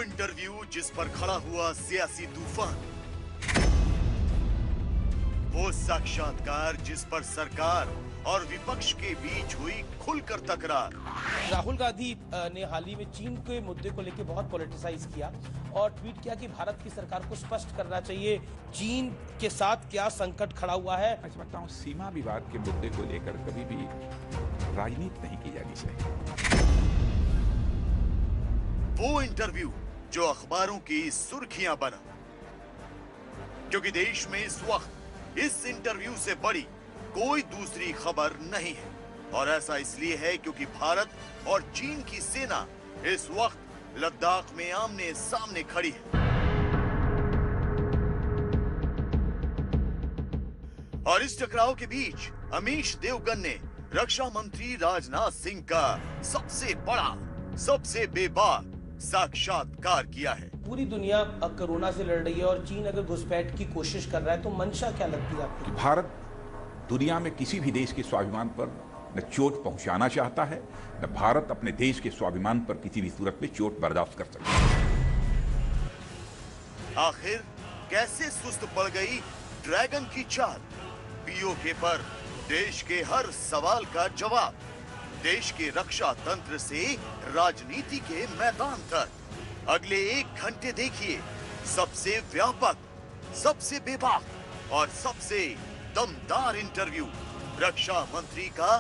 Interview जिस पर खड़ा हुआ सियासी तूफान, वो साक्षात्कार जिस पर सरकार और विपक्ष के बीच हुई खुलकर तकरार। राहुल गांधी ने हाल ही में चीन के मुद्दे को लेकर बहुत पॉलिटिसाइज किया और ट्वीट किया कि भारत की सरकार को स्पष्ट करना चाहिए चीन के साथ क्या संकट खड़ा हुआ है। मैं समझता हूं सीमा विवाद के मुद्दे को लेकर कभी भी राजनीति नहीं की जानी चाहिए। वो इंटरव्यू जो अखबारों की सुर्खियां बना, क्योंकि देश में इस वक्त इस इंटरव्यू से बड़ी कोई दूसरी खबर नहीं है। और ऐसा इसलिए है क्योंकि भारत और चीन की सेना इस वक्त लद्दाख में आमने सामने खड़ी है। और इस टकराव के बीच अमीश देवगन ने रक्षा मंत्री राजनाथ सिंह का सबसे बड़ा, सबसे बेबाक साक्षात्कार किया है। पूरी दुनिया अब कोरोना से लड़ रही है और चीन अगर घुसपैठ की कोशिश कर रहा है तो मंशा क्या लगती है आपको? भारत दुनिया में किसी भी देश के स्वाभिमान पर न चोट पहुंचाना चाहता है, न भारत अपने देश के स्वाभिमान पर किसी भी सूरत में चोट बर्दाश्त कर सकता है। आखिर कैसे सुस्त पड़ गई ड्रैगन की चाल? पीओके पर देश के हर सवाल का जवाब, देश के रक्षा तंत्र से राजनीति के मैदान तक। अगले 1 घंटे देखिए सबसे व्यापक, सबसे बेबाक और सबसे दमदार इंटरव्यू, रक्षा मंत्री का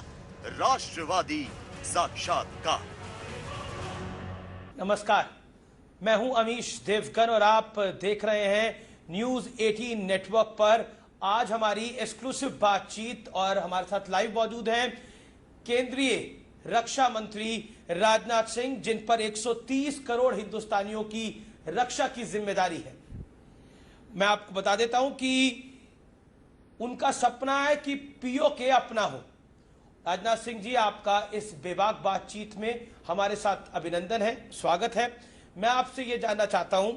राष्ट्रवादी साक्षात्कार। नमस्कार, मैं हूं अमीश देवगन और आप देख रहे हैं न्यूज 18 नेटवर्क पर। आज हमारी एक्सक्लूसिव बातचीत और हमारे साथ लाइव मौजूद हैं केंद्रीय रक्षा मंत्री राजनाथ सिंह, जिन पर 130 करोड़ हिंदुस्तानियों की रक्षा की जिम्मेदारी है। मैं आपको बता देता हूं कि उनका सपना है कि पीओके अपना हो। राजनाथ सिंह जी, आपका इस बेबाक बातचीत में हमारे साथ अभिनंदन है, स्वागत है। मैं आपसे यह जानना चाहता हूं,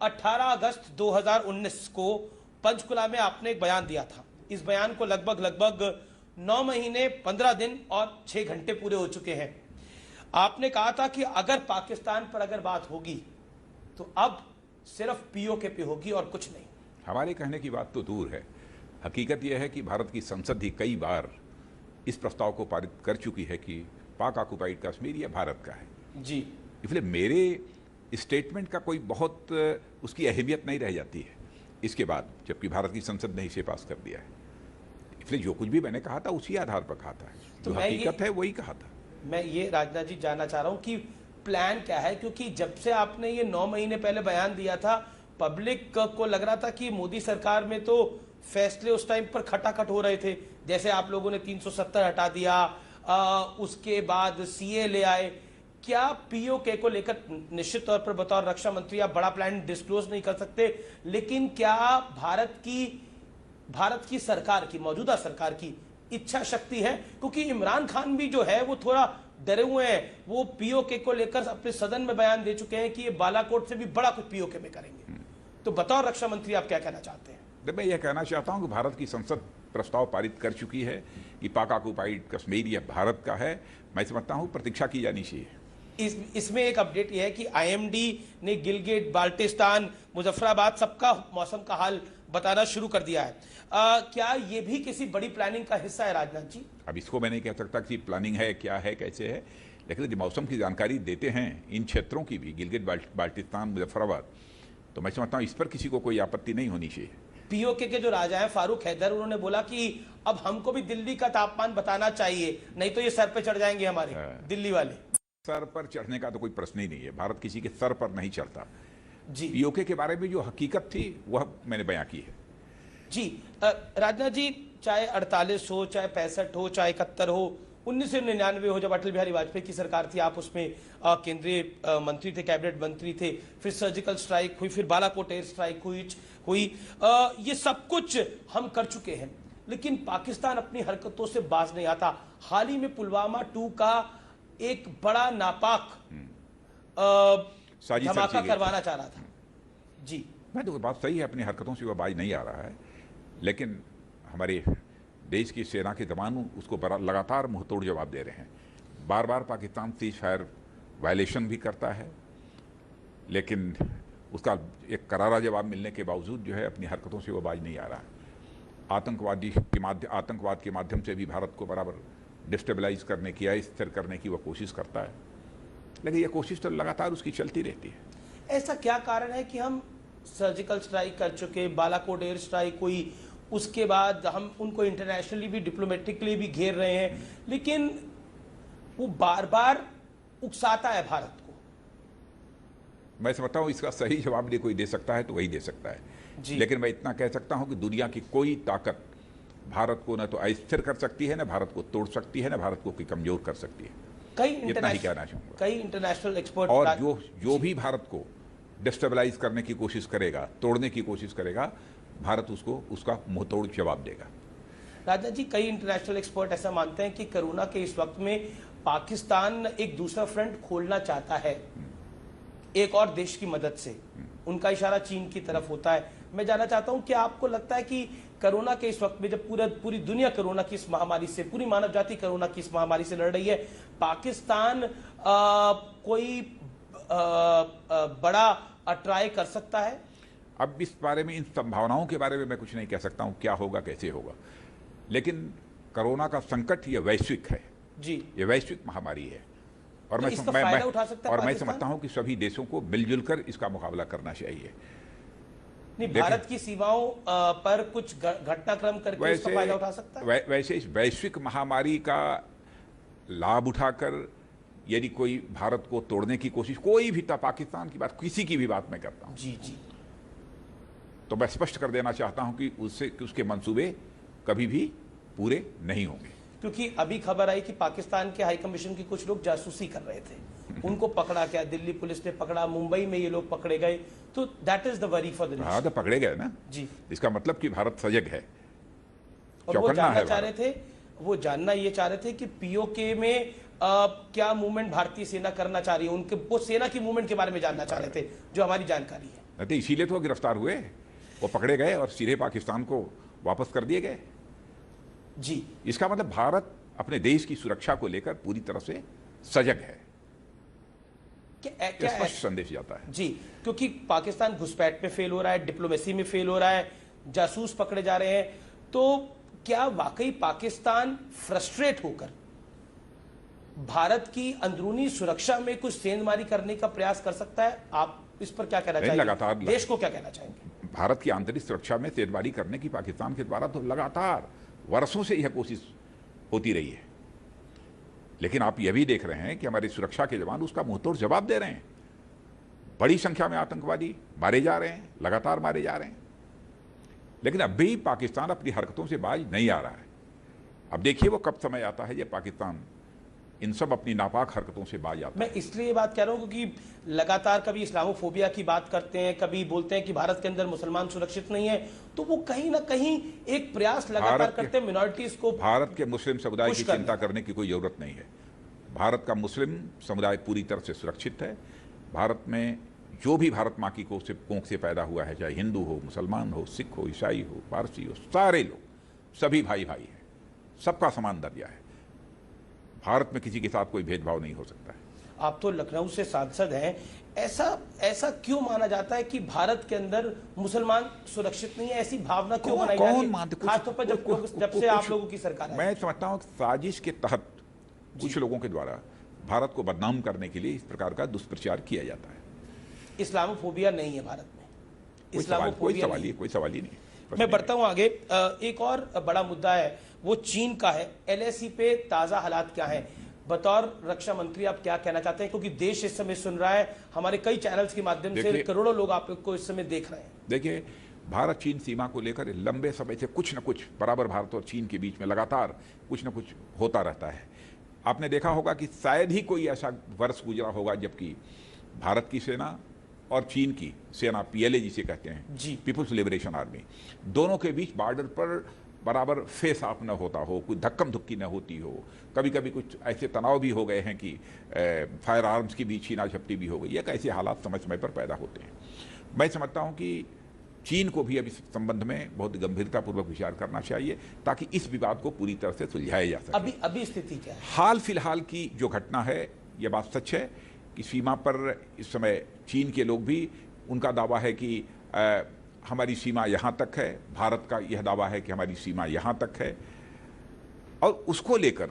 18 अगस्त 2019 को पंचकुला में आपने एक बयान दिया था। इस बयान को लगभग 9 महीने 15 दिन और 6 घंटे पूरे हो चुके हैं। आपने कहा था कि अगर पाकिस्तान पर अगर बात होगी तो अब सिर्फ पीओके पे होगी और कुछ नहीं। हमारे कहने की बात तो दूर है। हकीकत यह है कि भारत की संसद ही कई बार इस प्रस्ताव को पारित कर चुकी है कि पाक ऑक्युपाइड कश्मीर यह भारत का है जी। इसलिए मेरे स्टेटमेंट का कोई बहुत उसकी अहमियत नहीं रह जाती है इसके बाद, जबकि भारत की संसद ने इसे पास कर दिया है। इसलिए जो कुछ भी मैंने कहा था उसी आधार पर कहा था, तो जो हकीकत है वही कहा था। मैं ये राजनाथ जी जानना चाह रहा हूं कि प्लान क्या है, क्योंकि जब से आपने ये 9 महीने पहले बयान दिया था, पब्लिक को लग रहा था कि मोदी सरकार में तो फैसले उस टाइम पर खटाखट हो रहे थे। जैसे आप लोगों ने 370 हटा दिया, उसके बाद सीए ले आए। क्या पीओके को लेकर, निश्चित तौर पर बतौर रक्षा मंत्री आप बड़ा प्लान डिस्क्लोज नहीं कर सकते, लेकिन क्या भारत की सरकार की, मौजूदा सरकार की इच्छा शक्ति है? क्योंकि इमरान खान भी जो है वो थोड़ा डरे हुए हैं। वो पीओके को लेकर अपने सदन में बयान दे चुके हैं कि ये बालाकोट से भी बड़ा कुछ पीओके में करेंगे। तो बतौर रक्षा मंत्री आप क्या कहना चाहते हैं? मैं यह कहना चाहता हूं कि भारत की संसद प्रस्ताव पारित कर चुकी है कि पाक ऑक्युपाइड कश्मीर यह भारत का है। मैं समझता हूं प्रतीक्षा की जानी चाहिए। इसमें एक अपडेट यह है कि आईएमडी ने गिलगिट, बाल्टिस्तान, मुजफ्फराबाद सबका मौसम का हाल बताना शुरू कर दिया है। क्या ये भी किसी बड़ी प्लानिंग का हिस्सा है राजनाथ जी? अब इसको मैं नहीं कह सकता कि प्लानिंग है, क्या है, कैसे है, लेकिन यदि मौसम की जानकारी देते हैं इन क्षेत्रों की भी, गिलगिट, बाल्टिस्तान, मुजफ्फराबाद, तो मैं समझता हूँ इस पर किसी को कोई आपत्ति नहीं होनी चाहिए। पीओके के जो राजा हैं फारूक हैदर, उन्होंने बोला कि अब हमको भी दिल्ली का तापमान बताना चाहिए, नहीं तो ये सर पे चढ़ जाएंगे हमारे दिल्ली वाले। सर पर चढ़ने का तो कोई प्रश्न ही नहीं है। भारत किसी के सर पर नहीं चढ़ता जी। पीओके के बारे में जो हकीकत थी वह मैंने बयां की है। जी राजनाथ जी, चाहे 48 हो, चाहे 65 हो, चाहे 71 हो, 1999 हो, जब अटल बिहारी वाजपेयी की सरकार थी, आप उसमें केंद्रीय मंत्री थे, कैबिनेट मंत्री थे, फिर सर्जिकल स्ट्राइक हुई, फिर बालाकोट एयर स्ट्राइक हुई। ये सब कुछ हम कर चुके हैं, लेकिन पाकिस्तान अपनी हरकतों से बाज नहीं आता। हाल ही में पुलवामा 2 का एक बड़ा नापाक धमाका करवाना चाह रहा था। जी, मैं तो बात सही है, अपनी हरकतों से वह बाज नहीं आ रहा है, लेकिन हमारे देश की सेना के जवान उसको लगातार मुंहतोड़ जवाब दे रहे हैं। बार बार पाकिस्तान सीज फायर वायलेशन भी करता है लेकिन उसका एक करारा जवाब मिलने के बावजूद जो है अपनी हरकतों से वो बाज नहीं आ रहा है। आतंकवाद के माध्यम से भी भारत को बराबर डिस्टेबलाइज करने की, अस्थिर करने की वो कोशिश करता है, लेकिन ये कोशिश तो लगातार उसकी चलती रहती है। ऐसा क्या कारण है कि हम सर्जिकल स्ट्राइक कर चुके, बालाकोट एयर स्ट्राइक हुई, उसके बाद हम उनको इंटरनेशनली भी, डिप्लोमेटिकली भी घेर रहे हैं, लेकिन वो बार बार उकसाता है भारत को? मैं समझता हूँ इसका सही जवाब यदि कोई दे सकता है तो वही दे सकता है जी। लेकिन मैं इतना कह सकता हूँ कि दुनिया की कोई ताकत भारत को न तो अस्थिर कर सकती है, न भारत को तोड़ सकती है, न भारत को कमजोर कर सकती है। इतना ही कहना चाहूंगा। कई इंटरनेशनल एक्सपर्ट और जो भी भारत को डिस्टेबलाइज करने की कोशिश करेगा, तोड़ने की कोशिश करेगा, भारत उसको उसका मुंहतोड़ जवाब देगा। राजनाथ जी, कई इंटरनेशनल एक्सपर्ट ऐसा मानते हैं कि कोरोना के इस वक्त में पाकिस्तान एक दूसरा फ्रंट खोलना चाहता है एक और देश की मदद से। उनका इशारा चीन की तरफ होता है। मैं जानना चाहता हूं कि आपको लगता है कि कोरोना के इस वक्त में जब पूरी दुनिया कोरोना की इस महामारी से, पूरी मानव जाति कोरोना की इस महामारी से लड़ रही है, पाकिस्तान कोई बड़ा ट्राई कर सकता है? अब इस बारे में, इन संभावनाओं के बारे में मैं कुछ नहीं कह सकता हूं, क्या होगा कैसे होगा, लेकिन कोरोना का संकट ये वैश्विक है जी, ये वैश्विक महामारी है और तो इसका फायदा उठा सकता है मैं समझता हूं कि सभी देशों को मिलजुल कर इसका मुकाबला करना चाहिए। नहीं, भारत की सीमाओं पर कुछ घटनाक्रम करके इसका फायदा उठा सकता है? वैसे इस वैश्विक महामारी का लाभ उठाकर यदि कोई भारत को तोड़ने की कोशिश, कोई भी था, पाकिस्तान की बात, किसी की भी बात मैं करता हूं, जी जी, तो मैं स्पष्ट कर देना चाहता हूं कि उसके मंसूबे कभी भी पूरे नहीं होंगे। क्योंकि अभी खबर आई कि पाकिस्तान के हाई कमीशन के कुछ लोग जासूसी कर रहे थे, उनको पकड़ा गया, दिल्ली पुलिस ने पकड़ा, मुंबई में ये लोग पकड़े गए, तो that is the worry for the nation. हाँ, तो पकड़े गए ना जी, इसका मतलब कि भारत सजग है। और वो जानना चाह रहे थे, वो जानना ये चाह रहे थे कि पीओके में क्या मूवमेंट भारतीय सेना करना चाह रही है, उनके वो सेना की मूवमेंट के बारे में जानना चाह रहे थे, जो हमारी जानकारी है। तो इसीलिए तो गिरफ्तार हुए, वो पकड़े गए और सीधे पाकिस्तान को वापस कर दिए गए जी। इसका मतलब भारत अपने देश की सुरक्षा को लेकर पूरी तरह से सजग है, क्या स्पष्ट संदेश जाता है जी। क्योंकि पाकिस्तान घुसपैठ में फेल हो रहा है, डिप्लोमेसी में फेल हो रहा है, जासूस पकड़े जा रहे हैं, तो क्या वाकई पाकिस्तान फ्रस्ट्रेट होकर भारत की अंदरूनी सुरक्षा में कुछ सेंधमारी करने का प्रयास कर सकता है? आप इस पर क्या कहना चाहेंगे? लगातार देश को क्या कहना चाहेंगे? भारत की आंतरिक सुरक्षा में सेंधमारी करने की पाकिस्तान के द्वारा तो लगातार वर्षों से यह कोशिश होती रही है, लेकिन आप यह भी देख रहे हैं कि हमारी सुरक्षा के जवान उसका मुंहतोड़ जवाब दे रहे हैं। बड़ी संख्या में आतंकवादी मारे जा रहे हैं, लगातार मारे जा रहे हैं, लेकिन अब भी पाकिस्तान अपनी हरकतों से बाज नहीं आ रहा है। अब देखिए वो कब समय आता है जब पाकिस्तान इन सब अपनी नापाक हरकतों से बाज आता है। मैं इसलिए ये बात कह रहा हूं क्योंकि लगातार कभी इस्लामोफोबिया की बात करते हैं, कभी बोलते हैं कि भारत के अंदर मुसलमान सुरक्षित नहीं है, तो वो कहीं ना कहीं एक प्रयास लगातार करते हैं मिनॉरिटीज को, भारत के मुस्लिम समुदाय की चिंता करने की कोई जरूरत नहीं है। भारत का मुस्लिम समुदाय पूरी तरह से सुरक्षित है। भारत में जो भी भारत माँ की कोख से पैदा हुआ है, चाहे हिंदू हो, मुसलमान हो, सिख हो, ईसाई हो, पारसी हो, सारे लोग सभी भाई भाई हैं, सबका समान दर्जा है। भारत में किसी के साथ कोई भेदभाव नहीं हो सकता है। आप तो लखनऊ से सांसद हैं, ऐसा क्यों माना जाता है कि भारत के अंदर मुसलमान सुरक्षित नहीं है? ऐसी भावना क्यों बनाई जा रही है, खासतौर पर जब से आप लोगों की सरकार है? मैं समझता हूँ साजिश के तहत कुछ लोगों के द्वारा भारत को बदनाम करने के लिए इस प्रकार का दुष्प्रचार किया जाता है। इस्लामोफोबिया नहीं है भारत में, कोई सवाल ही नहीं। मैं बढ़ता हूं आगे। एक और बड़ा मुद्दा है, वो चीन का है। एलएसी पे ताजा हालात क्या है? बतौर रक्षा मंत्री आप क्या कहना चाहते हैं, क्योंकि देश इस समय सुन रहा है, हमारे कई चैनल्स के माध्यम से करोड़ों लोग आपको इस समय देख रहे हैं। देखिए, भारत चीन सीमा को लेकर लंबे समय से कुछ न कुछ बराबर भारत और चीन के बीच में लगातार कुछ न कुछ होता रहता है। आपने देखा होगा कि शायद ही कोई ऐसा वर्ष गुजरा होगा जबकि भारत की सेना और चीन की सेना, पीएलए जिसे कहते हैं जी, पीपुल्स लिबरेशन आर्मी, दोनों के बीच बॉर्डर पर बराबर फेस ऑफ न होता हो, कोई धक्कम धुक्की न होती हो। कभी कभी कुछ ऐसे तनाव भी हो गए हैं कि फायर आर्म्स की भी छीना झपटी भी हो गई है। ऐसे हालात समय समय पर पैदा होते हैं। मैं समझता हूं कि चीन को भी अब इस संबंध में बहुत गंभीरतापूर्वक विचार करना चाहिए ताकि इस विवाद को पूरी तरह से सुलझाया जा सके। अभी स्थिति क्या है? हाल फिलहाल की जो घटना है, यह बात सच है कि सीमा पर इस समय चीन के लोग भी, उनका दावा है कि हमारी सीमा यहाँ तक है, भारत का यह दावा है कि हमारी सीमा यहाँ तक है, और उसको लेकर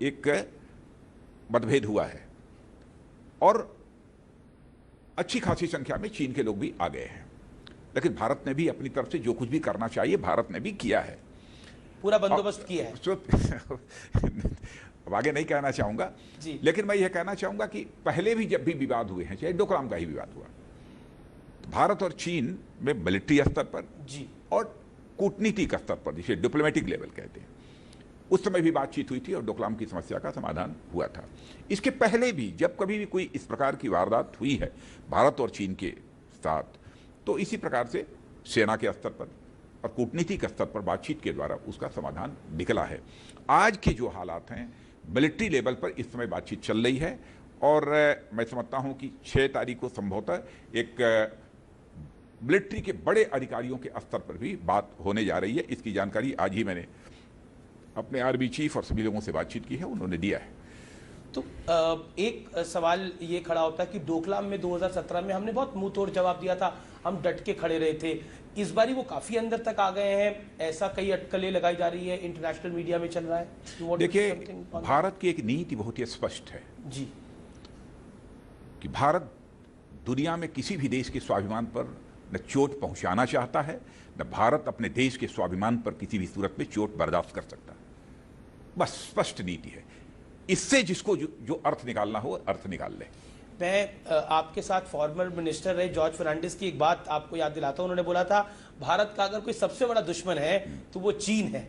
एक मतभेद हुआ है और अच्छी खासी संख्या में चीन के लोग भी आ गए हैं। लेकिन भारत ने भी अपनी तरफ से जो कुछ भी करना चाहिए भारत ने भी किया है, पूरा बंदोबस्त किया है। अब आगे नहीं कहना चाहूंगा, लेकिन मैं यह कहना चाहूंगा कि पहले भी जब भी विवाद हुए हैं, चाहे डोकलाम का ही विवाद हुआ, तो भारत और चीन में मिलिट्री स्तर पर और कूटनीतिक स्तर पर, जिसे डिप्लोमेटिक लेवल कहते हैं, उस समय भी बातचीत हुई थी और डोकलाम की समस्या का समाधान हुआ था। इसके पहले भी जब कभी भी कोई इस प्रकार की वारदात हुई है भारत और चीन के साथ, तो इसी प्रकार से सेना के स्तर पर और कूटनीतिक स्तर पर बातचीत के द्वारा उसका समाधान निकला है। आज के जो हालात हैं, मिलिट्री लेवल पर इस समय बातचीत चल रही है और मैं समझता हूं कि 6 तारीख को संभवतः एक मिलिट्री के बड़े अधिकारियों के स्तर पर भी बात होने जा रही है। इसकी जानकारी आज ही मैंने अपने आर्मी चीफ और सभी लोगों से बातचीत की है, उन्होंने दिया है। तो एक सवाल ये खड़ा होता है कि डोकलाम में 2017 में हमने बहुत मुंह तोड़ जवाब दिया था, हम डट के खड़े रहे थे। इस बारी वो काफी अंदर तक आ गए हैं, ऐसा कई अटकलें लगाई जा रही है, इंटरनेशनल मीडिया में चल रहा है। देखिए, भारत की एक नीति बहुत ही स्पष्ट है जी कि भारत दुनिया में किसी भी देश के स्वाभिमान पर न चोट पहुंचाना चाहता है, न भारत अपने देश के स्वाभिमान पर किसी भी सूरत में चोट बर्दाश्त कर सकता है। बस स्पष्ट नीति है, इससे जिसको जो अर्थ निकालना हो अर्थ निकाल ले। मैं आपके साथ फॉर्मर मिनिस्टर रहे जॉर्ज फर्नांडिस की एक बात आपको याद दिलाता हूं। उन्होंने बोला था भारत का अगर कोई सबसे बड़ा दुश्मन है तो वो चीन है।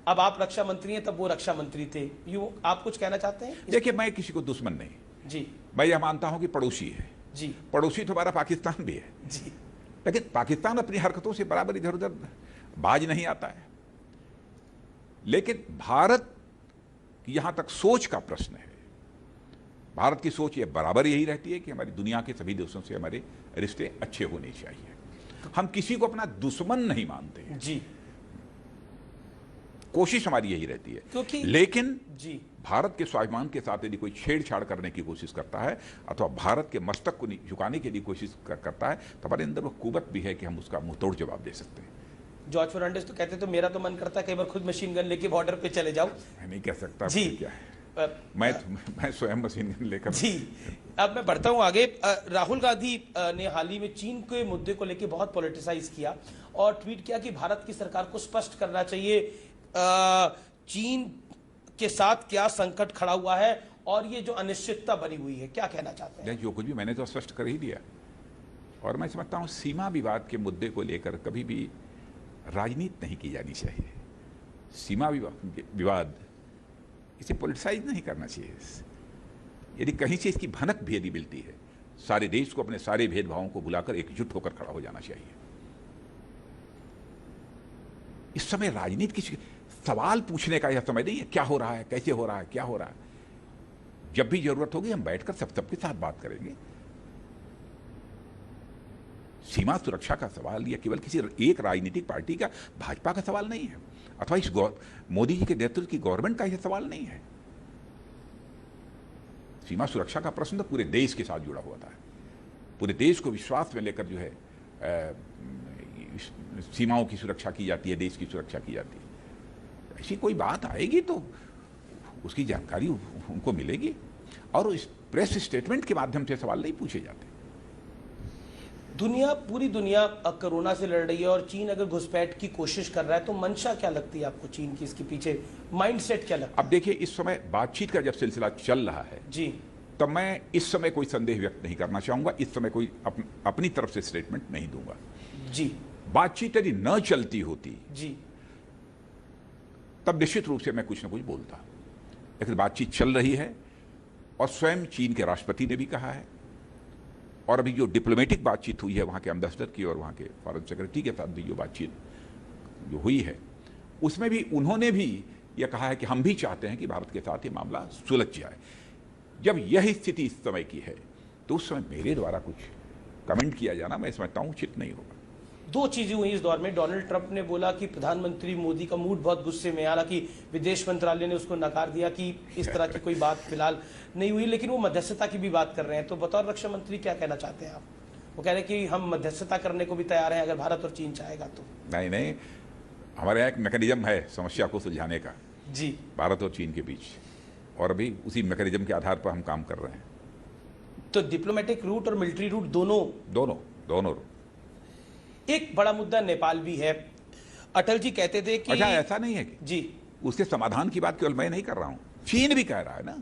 अब आप रक्षा मंत्री हैं, तब वो रक्षा मंत्री थे। यूं आप कुछ कहना चाहते हैं? देखिए, मैं किसी को दुश्मन नहीं जी, मैं यह मानता हूं कि पड़ोसी है जी, पड़ोसी तो हमारा पाकिस्तान भी है जी, लेकिन पाकिस्तान अपनी हरकतों से बराबर इधर उधर बाज नहीं आता है। लेकिन भारत की यहां तक सोच का प्रश्न है। भारत की सोच ये बराबर यही रहती है कि हमारी दुनिया के सभी देशों से हमारे रिश्ते अच्छे होने चाहिए। हम किसी को अपना दुश्मन नहीं मानते हैं जी, कोशिश हमारी यही रहती है। क्योंकि लेकिन जी भारत के स्वाभिमान के साथ यदि कोई छेड़छाड़ करने की कोशिश करता है अथवा भारत के मस्तक को झुकाने के लिए कोशिश करता है, तो हमारे अंदर वो कुवत भी है कि हम उसका मुंहतोड़ जवाब दे सकते हैं। जॉर्ज फर्नांडिस तो कहते तो मेरा तो मन करता है कई बार खुद मशीन गन लेके बॉर्डर पे चले जाओ। मैं नहीं कह सकता जी, क्या है, मैं स्वयं मशीन गन लेकर। जी, अब मैं बढ़ता हूं आगे। राहुल गांधी ने हाल ही में चीन के मुद्दे को लेकर बहुत पॉलिटिसाइज किया और ट्वीट किया कि भारत की सरकार को स्पष्ट करना चाहिए चीन के साथ क्या संकट खड़ा हुआ है और ये जो अनिश्चितता बनी हुई है, क्या कहना चाहते हैं? जो कुछ भी मैंने तो स्पष्ट कर ही दिया। और मैं समझता हूं सीमा विवाद के मुद्दे को लेकर कभी भी राजनीति नहीं की जानी चाहिए। सीमा विवाद इसे पॉलिटिसाइज नहीं करना चाहिए। यदि कहीं से इसकी भनक भी यदि मिलती है, सारे देश को अपने सारे भेदभावों को भुलाकर एकजुट होकर खड़ा हो जाना चाहिए। इस समय राजनीति की सवाल पूछने का यह समय नहीं है, क्या हो रहा है, कैसे हो रहा है, क्या हो रहा है। जब भी जरूरत होगी हम बैठकर सबके साथ बात करेंगे। सीमा सुरक्षा का सवाल यह केवल किसी एक राजनीतिक पार्टी का, भाजपा का सवाल नहीं है, अथवा इस मोदी जी के नेतृत्व की गवर्नमेंट का यह सवाल नहीं है। सीमा सुरक्षा का प्रश्न तो पूरे देश के साथ जुड़ा हुआ था। पूरे देश को विश्वास में लेकर जो है सीमाओं की सुरक्षा की जाती है, देश की सुरक्षा की जाती है। ऐसी कोई बात आएगी तो उसकी जानकारी उनको मिलेगी और इस प्रेस स्टेटमेंट के माध्यम से सवाल नहीं पूछे जाते। पूरी दुनिया कोरोना से लड़ रही है और चीन अगर घुसपैठ की कोशिश कर रहा है तो मंशा क्या लगती है आपको चीन की, इसके पीछे माइंडसेट क्या लगता है? अब देखिए, इस समय बातचीत का जब सिलसिला चल रहा है जी, तब मैं इस समय कोई संदेह व्यक्त नहीं करना चाहूंगा। इस समय कोई अपनी तरफ से स्टेटमेंट नहीं दूंगा। जी, बातचीत यदि न चलती होती जी, तब निश्चित रूप से मैं कुछ न कुछ बोलता, लेकिन बातचीत चल रही है और स्वयं चीन के राष्ट्रपति ने भी कहा है और अभी जो डिप्लोमेटिक बातचीत हुई है वहाँ के एम्बेसडर की और वहाँ के फॉरेन सेक्रेटरी के साथ भी जो बातचीत जो हुई है, उसमें भी उन्होंने भी यह कहा है कि हम भी चाहते हैं कि भारत के साथ ये मामला सुलझ जाए। जब यह स्थिति इस समय की है तो उस समय मेरे द्वारा कुछ कमेंट किया जाना मैं समझता हूँ उचित नहीं होगा। दो चीजें हुई इस दौर में। डोनाल्ड ट्रंप ने बोला कि प्रधानमंत्री मोदी का मूड बहुत गुस्से में, हालांकि विदेश मंत्रालय ने उसको नकार दिया कि इस तरह की कोई बात फिलहाल नहीं हुई, लेकिन वो मध्यस्थता की भी बात कर रहे हैं। तो बतौर रक्षा मंत्री क्या कहना चाहते हैं आप? वो कह रहे हैं कि हम मध्यस्थता करने को भी तैयार हैं अगर भारत और चीन चाहेगा तो। नहीं, हमारे यहाँ एक मैकेनिज्म है समस्या को सुलझाने का जी, भारत और चीन के बीच, और अभी उसी मैकेनिज्म के आधार पर हम काम कर रहे हैं। तो डिप्लोमेटिक रूट और मिलिट्री रूट दोनों। एक बड़ा मुद्दा नेपाल भी है। अटल जी कहते थे कि अच्छा, ऐसा नहीं है कि जी, उसके समाधान की बात केवल मैं नहीं कर रहा हूं, चीन भी कह रहा है ना।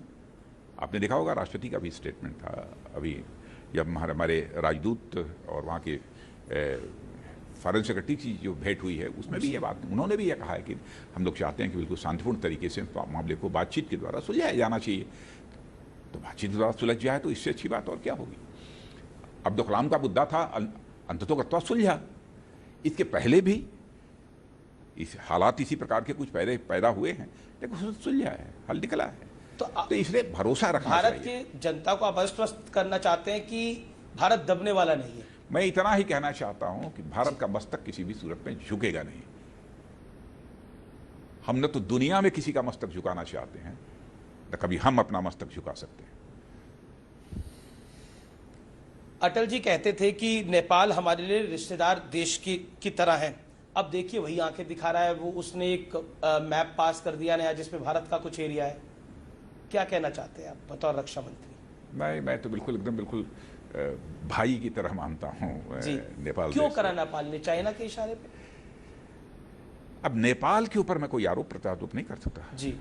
आपने देखा होगा राष्ट्रपति का भी स्टेटमेंट था अभी, जब हमारे राजदूत और वहाँ के फॉरेन सेक्रेटरी की जो भेंट हुई है उसमें भी ये बात, उन्होंने भी ये कहा है कि हम लोग चाहते हैं कि बिल्कुल शांतिपूर्ण तरीके से मामले को बातचीत के द्वारा सुलझाया जाना चाहिए। तो बातचीत के द्वारा सुलझ जाए तो इससे अच्छी बात और क्या होगी। अब्दुल कलाम का मुद्दा था, अंततोगत्वा सुलझा। इसके पहले भी इस हालात इसी प्रकार के कुछ पहले पैदा हुए हैं, लेकिन सुलझा है, हल निकला है। तो इसलिए भरोसा रखना भारत चाहिए। के जनता को आप आश्वस्त करना चाहते हैं कि भारत दबने वाला नहीं है। मैं इतना ही कहना चाहता हूं कि भारत का मस्तक किसी भी सूरत में झुकेगा नहीं। हम न तो दुनिया में किसी का मस्तक झुकाना चाहते हैं, न कभी हम अपना मस्तक झुका सकते हैं। अटल जी कहते थे कि नेपाल हमारे लिए रिश्तेदार देश की तरह है। अब देखिए वही आंखें दिखा रहा है वो। उसने एक मैप पास कर दिया नया जिसमें भारत का कुछ एरिया है। क्या कहना चाहते हैं आप बतौर रक्षा मंत्री? मैं तो बिल्कुल एकदम बिल्कुल भाई की तरह मानता हूं नेपाल। क्यों करा नेपाल ने चाइना के इशारे पे? अब नेपाल के ऊपर मैं कोई आरोप प्रत्यारोप नहीं कर सकता जी।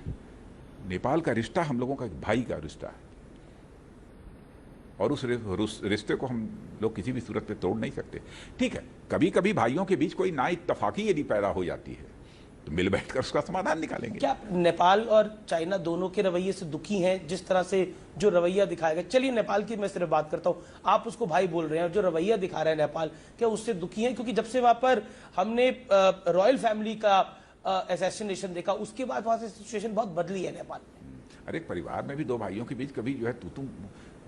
नेपाल का रिश्ता हम लोगों का एक भाई का रिश्ता है, और उस रिश्ते को हम लोग किसी भी सूरत पे तोड़ नहीं सकते। ठीक है, कभी कभी भाइयों के बीच कोई नाइत्तेफाकी यदि पैदा हो जाती है तो मिल बैठकर उसका समाधान निकालेंगे। क्या नेपाल और चाइना दोनों के रवैये से दुखी हैं, जिस तरह से जो रवैया दिखाया गया? चलिए नेपाल की मैं सिर्फ बात करता हूं, आप उसको भाई बोल रहे हैं, जो रवैया दिखा रहा है नेपाल, क्या उससे दुखी हैं? क्योंकि जब से वहां पर हमने रॉयल फैमिली का असैसिनेशन देखा, उसके बाद वहां से सिचुएशन बहुत बदली है नेपाल में। अरे परिवार में भी दो भाइयों के बीच कभी जो है तू तुम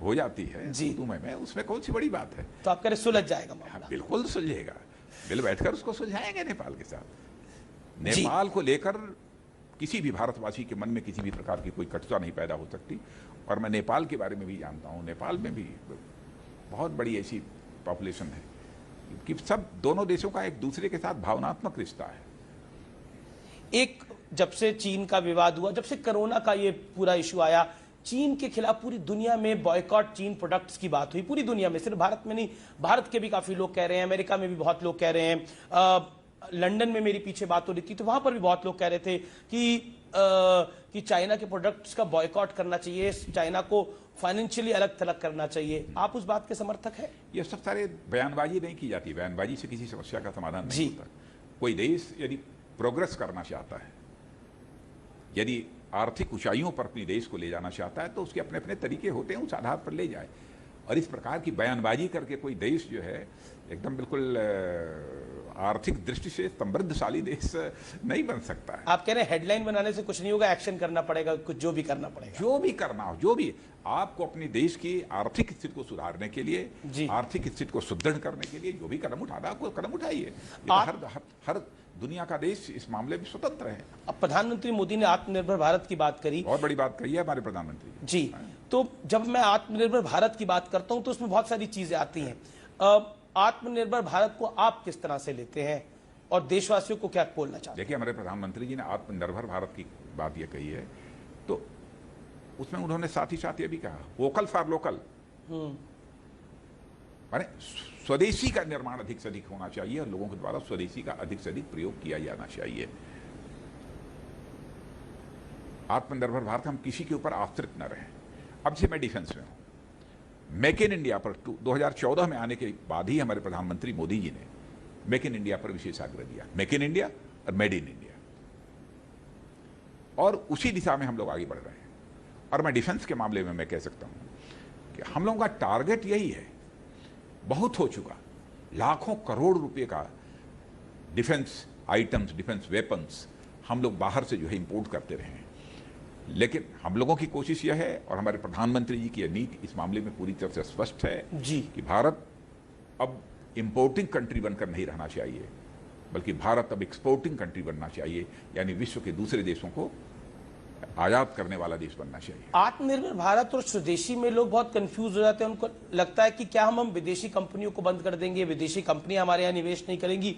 हो जाती है जी, तू मैं, उसमें कौन सी बड़ी बात है? तो आप कह रहे सुलझ जाएगा मामला? बिल्कुल सुलझेगा, मिल बैठकर उसको सुलझाएंगे नेपाल के साथ। नेपाल को लेकर किसी भी भारतवासी के मन में किसी भी प्रकार की कोई कटुता नहीं पैदा हो सकती। और मैं नेपाल के बारे में भी जानता हूँ, नेपाल में भी बहुत बड़ी ऐसी पॉपुलेशन है कि सब दोनों देशों का एक दूसरे के साथ भावनात्मक रिश्ता है। एक जब से चीन का विवाद हुआ, जब से कोरोना का ये पूरा इशू आया, चीन के खिलाफ पूरी दुनिया में बॉयकॉट चीन प्रोडक्ट्स की बात हुई, पूरी दुनिया में, सिर्फ भारत में नहीं। भारत के भी काफी लोग कह रहे हैं, अमेरिका में भी बहुत लोग कह रहे हैं, लंदन में मेरी पीछे बात हो रही थी तो वहां पर भी बहुत लोग कह रहे थे कि चाइना के प्रोडक्ट्स का बॉयकॉट करना चाहिए, चाइना को फाइनेंशियली अलग थलग करना चाहिए। आप उस बात के समर्थक हैं? ये सब सारे बयानबाजी नहीं की जाती, बयानबाजी से किसी समस्या का समाधान नहीं होता। कोई देश यदि प्रोग्रेस करना चाहता है, यदि आर्थिक ऊंचाइयों पर अपने देश को ले जाना चाहता है, तो उसके अपने अपने तरीके होते हैं, उस आधार पर ले जाए। और इस प्रकार की बयानबाजी करके कोई देश जो है एकदम बिल्कुल आर्थिक दृष्टि से समृद्धशाली देश नहीं बन सकता है। आप कह रहे हैं हेडलाइन बनाने से कुछ नहीं होगा, एक्शन करना पड़ेगा, कुछ जो भी करना पड़ेगा। जो भी करना हो, जो भी आपको अपने देश की आर्थिक स्थिति को सुधारने के लिए, आर्थिक स्थिति को सुदृढ़ करने के लिए जो भी कदम उठाना आपको कदम उठाइए। हर दुनिया का देश इस मामले में स्वतंत्र है। अब प्रधानमंत्री मोदी ने आत्मनिर्भर भारत की बात करी, बहुत बड़ी बात कही है हमारे प्रधानमंत्री जी। तो जब मैं आत्मनिर्भर भारत की बात करता हूं तो उसमें बहुत सारी चीजें आती हैं। आत्मनिर्भर भारत को आप किस तरह से लेते हैं और देशवासियों को क्या बोलना चाहते हैं? देखिए, हमारे प्रधानमंत्री जी ने आत्मनिर्भर भारत की बात ये कही है, तो उसमें उन्होंने साथ ही साथ ये भी कहा वोकल फॉर लोकल, माने स्वदेशी का निर्माण अधिक से अधिक होना चाहिए और लोगों के द्वारा स्वदेशी का अधिक से अधिक प्रयोग किया जाना चाहिए। आत्मनिर्भर भारत, हम किसी के ऊपर आश्रित न रहें। अब से मैं डिफेंस में हूं, मेक इन इंडिया पर 2014 में आने के बाद ही हमारे प्रधानमंत्री मोदी जी ने मेक इन इंडिया पर विशेष आग्रह दिया, मेक इन इंडिया और मेड इन इंडिया, और उसी दिशा में हम लोग आगे बढ़ रहे हैं। और मैं डिफेंस के मामले में मैं कह सकता हूं कि हम लोगों का टारगेट यही है, बहुत हो चुका, लाखों करोड़ रुपए का डिफेंस आइटम्स, डिफेंस वेपन्स हम लोग बाहर से जो है इंपोर्ट करते रहे हैं। लेकिन हम लोगों की कोशिश यह है, और हमारे प्रधानमंत्री जी की नीति इस मामले में पूरी तरह से स्पष्ट है जी, कि भारत अब इंपोर्टिंग कंट्री बनकर नहीं रहना चाहिए, बल्कि भारत अब एक्सपोर्टिंग कंट्री बनना चाहिए, यानी विश्व के दूसरे देशों को आयात करने वाला देश बनना चाहिए। आत्मनिर्भर भारत और स्वदेशी में लोग बहुत कंफ्यूज हो जाते हैं। उनको लगता है कि क्या हम विदेशी कंपनियों को बंद कर देंगे, विदेशी कंपनियां हमारे यहाँ निवेश नहीं करेंगी।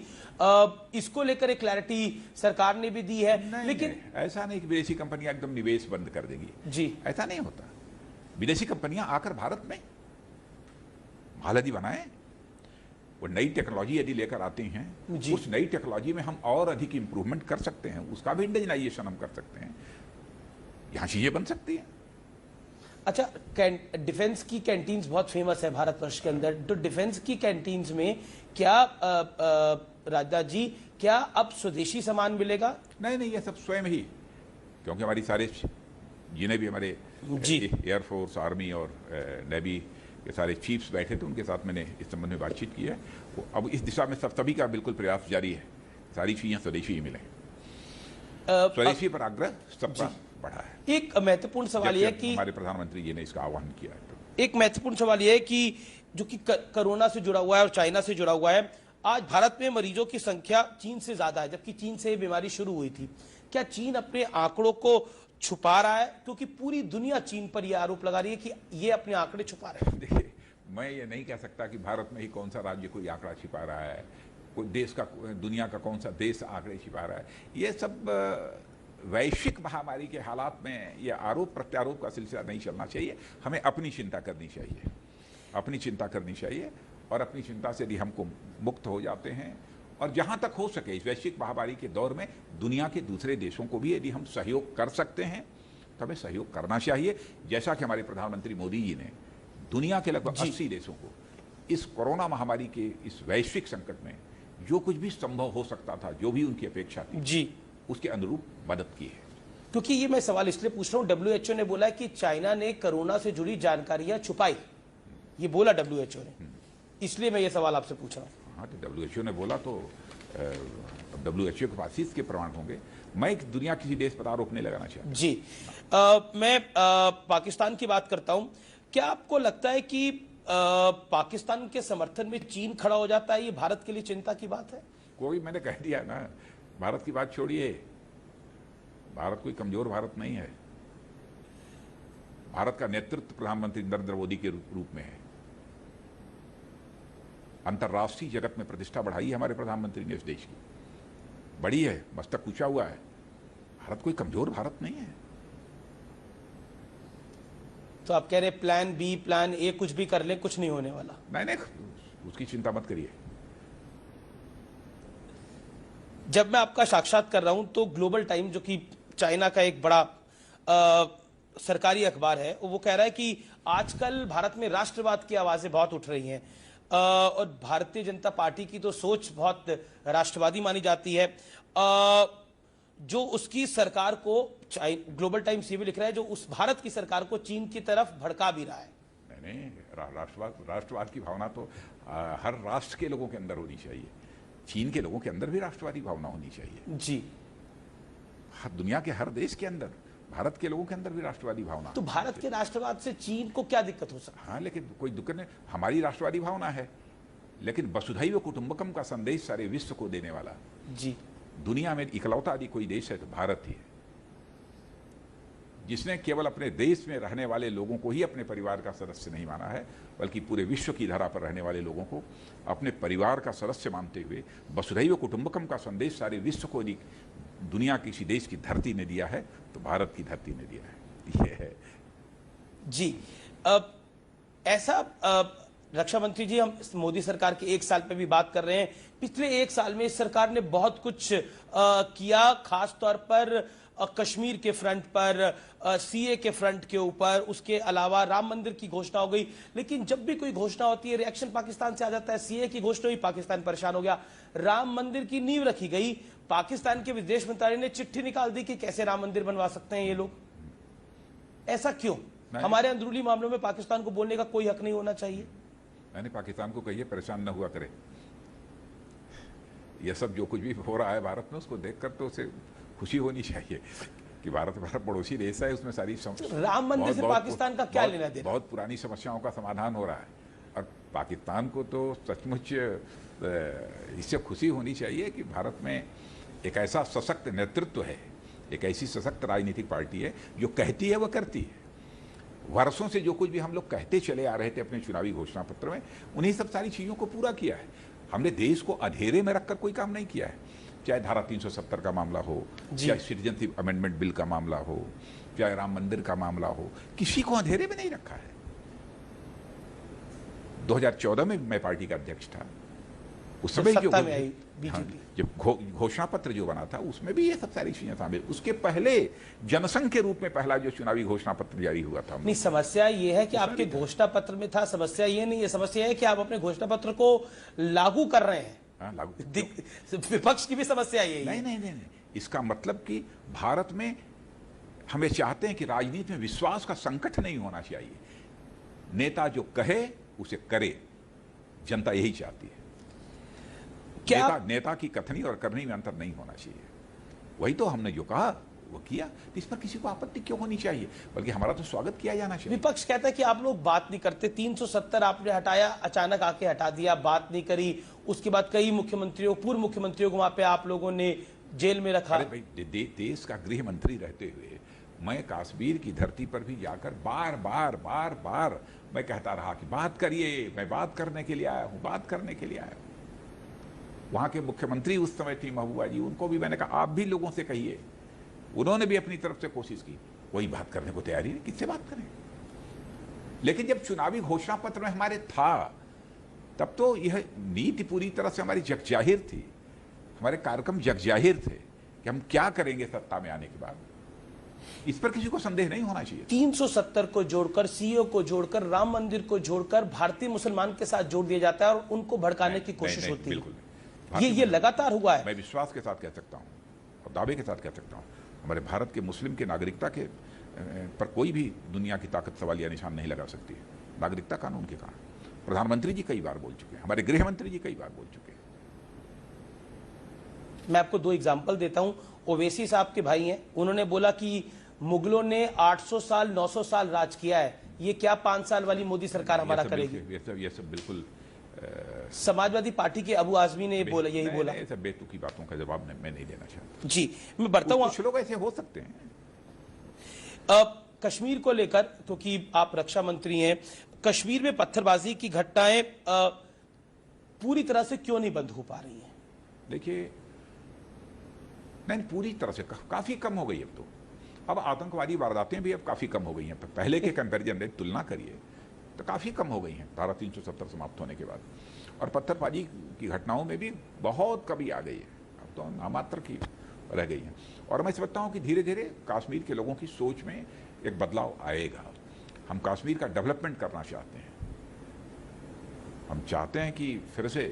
इसको लेकर एक क्लैरिटी सरकार ने भी दी है। लेकिन नहीं, ऐसा नहीं कि विदेशी कंपनियां एकदम निवेश बंद कर देंगी जी, ऐसा नहीं होता। विदेशी कंपनियां आकर भारत में माल यदि बनाए, वो नई टेक्नोलॉजी यदि लेकर आते हैं, उस नई टेक्नोलॉजी में हम और अधिक इंप्रूवमेंट कर सकते हैं, उसका भी इंडिजिनाइजेशन हम कर सकते हैं, यहां चीजें बन सकती हैं। अच्छा, डिफेंस की कैंटीन्स बहुत फेमस है भारतवर्ष के अंदर। तो डिफेंस की कैंटीन्स में क्या राजनाथ जी, क्या अब स्वदेशी सामान मिलेगा? नहीं, ये सब स्वयं ही, क्योंकि हमारी सारे जिन्हें भी हमारे एयरफोर्स, आर्मी और नेवी के सारे चीफ्स बैठे थे, उनके साथ मैंने इस संबंध में बातचीत की है। अब इस दिशा में सभी का बिल्कुल प्रयास जारी है, सारी चीजें स्वदेशी ही मिले। स्वदेशी पर आग्रह सबका बढ़ा है। एक महत्वपूर्ण सवाल यह है कि हमारे प्रधानमंत्री जी ने इसका आह्वान किया है। तो एक महत्वपूर्ण सवाल यह है कि जो कि कोरोना से जुड़ा हुआ है और चाइना से जुड़ा हुआ है, आज भारत में मरीजों की संख्या चीन से ज्यादा है, जबकि चीन से ये बीमारी शुरू हुई थी। क्या चीन अपने आंकड़ों को छुपा रहा है? क्योंकि पूरी दुनिया चीन पर यह आरोप लगा रही है कि ये अपने आंकड़े छुपा रहे हैं। देखिए, मैं ये नहीं कह सकता कि भारत में ही कौन सा राज्य कोई आंकड़ा छिपा रहा है, कोई देश का, दुनिया का कौन सा देश आंकड़े छिपा रहा है। ये सब वैश्विक महामारी के हालात में ये आरोप प्रत्यारोप का सिलसिला नहीं चलना चाहिए। हमें अपनी चिंता करनी चाहिए, अपनी चिंता करनी चाहिए, और अपनी चिंता से यदि हमको मुक्त हो जाते हैं, और जहां तक हो सके इस वैश्विक महामारी के दौर में दुनिया के दूसरे देशों को भी यदि हम सहयोग कर सकते हैं तो हमें सहयोग करना चाहिए। जैसा कि हमारे प्रधानमंत्री मोदी जी ने दुनिया के लगभग 80 देशों को इस कोरोना महामारी के इस वैश्विक संकट में जो कुछ भी संभव हो सकता था, जो भी उनकी अपेक्षा थी जी, उसके अनुरूप मदद की है। क्योंकि ये मैं सवाल इसलिए पूछ रहा हूं, WHO ने बोला कि चाइना ने कोरोना से जुड़ी जानकारियां छुपाई, ये बोला WHO ने, इसलिए मैं ये सवाल आपसे पूछ रहा हूं। हाँ, तो WHO ने बोला तो WHO के पास इसके प्रमाण होंगे। मैं दुनिया किसी देश पर आरोप नहीं लगाना चाहता जी। मैं पाकिस्तान की बात करता हूं। क्या आपको लगता है कि पाकिस्तान के समर्थन में चीन खड़ा हो जाता है? ये भारत के लिए चिंता की बात है? कोई, मैंने कह दिया ना, भारत की बात छोड़िए, भारत कोई कमजोर भारत नहीं है। भारत का नेतृत्व प्रधानमंत्री नरेंद्र मोदी के रूप में है। अंतर्राष्ट्रीय जगत में प्रतिष्ठा बढ़ाई है हमारे प्रधानमंत्री ने इस देश की, बड़ी है, मस्तक ऊंचा हुआ है। भारत कोई कमजोर भारत नहीं है। तो आप कह रहे प्लान बी, प्लान ए कुछ भी कर ले, कुछ नहीं होने वाला? नहीं, उसकी चिंता मत करिए। जब मैं आपका साक्षात कर रहा हूं तो ग्लोबल टाइम, जो कि चाइना का एक बड़ा सरकारी अखबार है, वो कह रहा है कि आजकल भारत में राष्ट्रवाद की आवाजें बहुत उठ रही हैं, और भारतीय जनता पार्टी की तो सोच बहुत राष्ट्रवादी मानी जाती है। जो उसकी सरकार को, ग्लोबल टाइम्स ये भी लिख रहा है, जो उस भारत की सरकार को चीन की तरफ भड़का भी रहा है। नहीं, राष्ट्रवाद की भावना तो हर राष्ट्र के लोगों के अंदर होनी चाहिए। चीन के लोगों के अंदर भी राष्ट्रवादी भावना होनी चाहिए जी। दुनिया के हर देश के अंदर, भारत के लोगों के अंदर भी राष्ट्रवादी भावना। तो भारत के राष्ट्रवाद से चीन को क्या दिक्कत हो सकती है? हाँ, लेकिन कोई दिक्कत नहीं, हमारी राष्ट्रवादी भावना है, लेकिन वसुधैव कुटुंबकम का संदेश सारे विश्व को देने वाला जी, दुनिया में इकलौता यदि कोई देश है तो भारत ही है, जिसने केवल अपने देश में रहने वाले लोगों को ही अपने परिवार का सदस्य नहीं माना है, बल्कि पूरे विश्व की धरा पर रहने वाले लोगों को अपने परिवार का सदस्य मानते हुए वसुधैव कुटुंबकम का संदेश सारे विश्व को यदि दुनिया किसी देश की धरती ने दिया है तो भारत की धरती ने दिया है। ये है जी। ऐसा रक्षा मंत्री जी, हम मोदी सरकार के 1 साल पे भी बात कर रहे हैं। पिछले 1 साल में इस सरकार ने बहुत कुछ किया, खास तौर पर कश्मीर के फ्रंट पर, सीए के फ्रंट के ऊपर, उसके अलावा राम मंदिर की घोषणा हो गई। लेकिन जब भी कोई घोषणा होती है, रिएक्शन पाकिस्तान से आ जाता है। सीए की घोषणा हुई, पाकिस्तान परेशान हो गया। राम मंदिर की नींव रखी गई, पाकिस्तान के विदेश मंत्रालय ने चिट्ठी निकाल दी कि कैसे राम मंदिर बनवा सकते हैं ये लोग। ऐसा क्यों? हमारे अंदरूनी मामलों में पाकिस्तान को बोलने का कोई हक नहीं होना चाहिए? मैंने पाकिस्तान को कहिए परेशान न हुआ करे। यह सब जो कुछ भी हो रहा है भारत में, उसको देखकर तो उसे खुशी होनी चाहिए कि भारत हमारा पड़ोसी देश है, उसमें सारी राम मंदिर से पाकिस्तान का क्या लेना देना? बहुत पुरानी समस्याओं का समाधान हो रहा है, और पाकिस्तान को तो सचमुच इससे खुशी होनी चाहिए कि भारत में एक ऐसा सशक्त नेतृत्व है, एक ऐसी सशक्त राजनीतिक पार्टी है जो कहती है वह करती है। वर्षों से जो कुछ भी हम लोग कहते चले आ रहे थे अपने चुनावी घोषणा पत्र में, उन्हीं सब सारी चीज़ों को पूरा किया है। हमने देश को अंधेरे में रखकर कोई काम नहीं किया है, चाहे धारा 370 का मामला हो, चाहे सिटीजनशिप अमेंडमेंट बिल का मामला हो, चाहे राम मंदिर का मामला हो, किसी को अंधेरे में नहीं रखा है। 2014 में मैं पार्टी का अध्यक्ष था, उस समय जो जब घोषणा पत्र जो बना था उसमें भी ये सब सारी चीजें शामिल। उसके पहले जनसंघ के रूप में पहला जो चुनावी घोषणा पत्र जारी हुआ था। नहीं, समस्या ये है कि आपके घोषणा पत्र में था, समस्या ये नहीं है, समस्या है कि आप अपने घोषणा पत्र को लागू कर रहे हैं। लागू विपक्ष की भी समस्या यही है। नहीं, इसका मतलब कि भारत में हमें चाहते हैं कि राजनीति में विश्वास का संकट नहीं होना चाहिए। नेता जो कहे उसे करे, जनता यही चाहती है। नेता की कथनी और करनी में अंतर नहीं होना चाहिए। वही तो हमने जो कहा वो किया, तो इस पर किसी को आपत्ति क्यों होनी चाहिए, बल्कि हमारा तो स्वागत किया जाना चाहिए। विपक्ष कहता है कि आप लोग बात नहीं करते, 370 आपने हटाया, अचानक आके हटा दिया, बात नहीं करी। उसके बाद कई मुख्यमंत्रियों, पूर्व मुख्यमंत्रियों को वहां पे आप लोगों ने जेल में रखा। अरे भाई, देश का गृह मंत्री रहते हुए मैं कश्मीर की धरती पर भी जाकर बार बार मैं कहता रहा कि बात करिए, मैं बात करने के लिए आया हूं, बात करने के लिए आया हूं। वहां के मुख्यमंत्री उस समय थी महबूबा जी, उनको भी मैंने कहा आप भी लोगों से कहिए। उन्होंने भी अपनी तरफ से कोशिश की, कोई बात करने को तैयार ही नहीं, किससे बात करें। लेकिन जब चुनावी घोषणा पत्र में हमारे था, तब तो यह नीति पूरी तरह से हमारी जगजाहिर थी, हमारे कार्यक्रम जगजाहिर थे कि हम क्या करेंगे सत्ता में आने के बाद। इस पर किसी को संदेह नहीं होना चाहिए। 370 को जोड़कर, सीओ को जोड़कर, राम मंदिर को जोड़कर भारतीय मुसलमान के साथ जोड़ दिया जाता है और उनको भड़काने की कोशिश होती है। बिल्कुल ये लगातार हुआ है। मैं विश्वास के साथ कह सकता हूं और दावे के साथ कह सकता हूं, हमारे भारत के मुस्लिम के नागरिकता के पर कोई भी दुनिया की ताकत सवालिया निशान नहीं लगा सकती है। नागरिकता कानून के कारण प्रधानमंत्री जी कई बार बोल चुके हैं, हमारे गृह मंत्री जी कई बार बोल चुके हैं। मैं आपको 2 एग्जाम्पल देता हूं। ओवैसी साहब के भाई हैं, उन्होंने बोला कि मुगलों ने 800 साल 900 साल राज किया है, ये क्या 5 साल वाली मोदी सरकार हमारा करेगी। ये सब बिल्कुल समाजवादी पार्टी के अबू आजमी ने बोला, यही बोला। ऐसे बेतुकी बातों का जवाब मैं नहीं देना चाहता। जी, मैं बढ़ता हूं। कुछ लोग ऐसे हो सकते हैं। कश्मीर को लेकर, क्योंकि आप रक्षा मंत्री हैं, कश्मीर में पत्थरबाजी की घटनाएं पूरी तरह से क्यों नहीं बंद हो पा रही हैं? देखिए, नहीं, पूरी तरह से काफी कम हो गई अब तो। अब आतंकवादी वारदातें भी अब काफी कम हो गई हैं। पहले के कंपैरिजन में तुलना करिए तो काफी कम हो गई हैं धारा 370 समाप्त होने के बाद। और पत्थरबाजी की घटनाओं में भी बहुत कमी आ गई है, अब तो नामात्र की रह गई हैं। और मैं समझता हूं कि धीरे धीरे कश्मीर के लोगों की सोच में एक बदलाव आएगा। हम कश्मीर का डेवलपमेंट करना चाहते हैं। हम चाहते हैं कि फिर से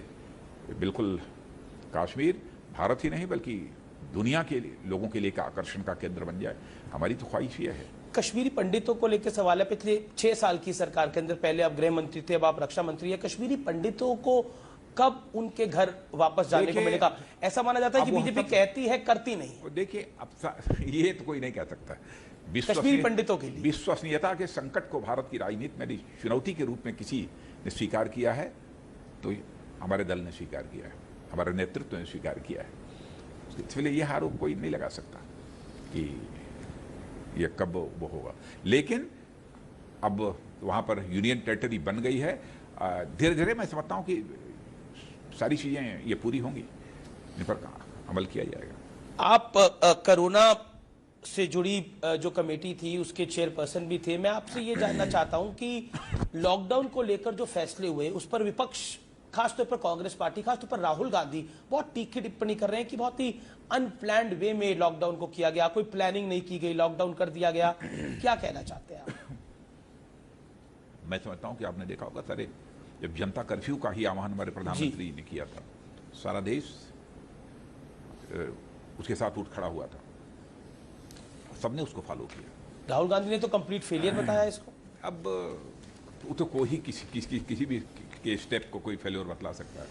बिल्कुल कश्मीर भारत ही नहीं बल्कि दुनिया के लोगों के लिए एक आकर्षण का केंद्र बन जाए। हमारी तो ख्वाहिश ये है। कश्मीरी पंडितों को लेकर सवाल है, पिछले 6 साल की सरकार के अंदर, पहले आप गृह मंत्री थे, अब आप रक्षा मंत्री है, कश्मीरी पंडितों को कब उनके घर वापस जाने को मिलेगा? ऐसा माना जाता है कि बीजेपी कहती है, करती नहीं। देखिए, अब ये तो कोई नहीं कह सकता। कश्मीरी पंडितों के लिए विश्वसनीयता के संकट को भारत की राजनीति में चुनौती के रूप में किसी ने स्वीकार किया है तो हमारे दल ने स्वीकार किया है, हमारे नेतृत्व ने स्वीकार किया है। इसलिए यह आरोप कोई नहीं लगा सकता कि यह कब वो होगा। लेकिन अब वहां पर यूनियन टेरिटरी बन गई है। धीरे धीरे मैं समझता हूं कि सारी चीजें ये पूरी होंगी, इन पर अमल किया जाएगा। आप कोरोना से जुड़ी जो कमेटी थी उसके चेयरपर्सन भी थे। मैं आपसे ये जानना चाहता हूं कि लॉकडाउन को लेकर जो फैसले हुए उस पर विपक्ष, खासतौर पर कांग्रेस पार्टी, खासतौर पर राहुल गांधी बहुत तीखी टिप्पणी कर रहे हैं कि बहुत ही अनप्लैंड वे में लॉकडाउन को किया गया, कोई प्लानिंग नहीं की गई, लॉकडाउन कर दिया गया। क्या कहना चाहते हैं आप? मैं समझता हूं कि आपने देखा होगा सारे, जब जनता कर्फ्यू का ही आह्वान हमारे प्रधानमंत्री ने किया था, सारा देश उसके साथ उठ खड़ा हुआ था, सबने उसको फॉलो किया। राहुल गांधी ने तो कंप्लीट फेलियर बताया इसको। अब तो कोई किसी भी के स्टेप को कोई फेलियर बतला सकता है,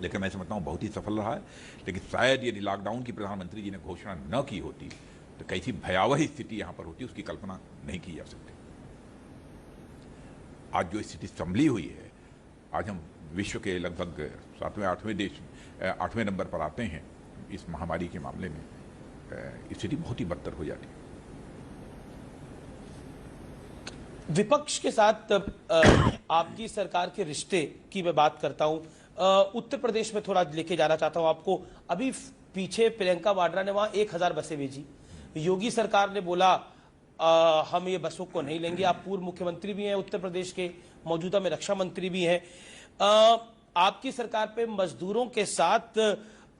लेकिन मैं समझता हूँ बहुत ही सफल रहा है। लेकिन शायद यदि लॉकडाउन की प्रधानमंत्री जी ने घोषणा न की होती तो कैसी भयावह स्थिति यहाँ पर होती, उसकी कल्पना नहीं की जा सकती। आज जो स्थिति संभली हुई है, आज हम विश्व के लगभग 8वें नंबर पर आते हैं इस महामारी के मामले में, स्थिति बहुत ही बदतर हो जाती है। विपक्ष के साथ आपकी सरकार के रिश्ते की मैं बात करता हूं। उत्तर प्रदेश में थोड़ा लेके जाना चाहता हूं आपको। अभी पीछे प्रियंका वाड्रा ने वहां 1000 बसें भेजी। योगी सरकार ने बोला हम ये बसों को नहीं लेंगे। आप पूर्व मुख्यमंत्री भी हैं उत्तर प्रदेश के, मौजूदा में रक्षा मंत्री भी हैं। आपकी सरकार पे मजदूरों के साथ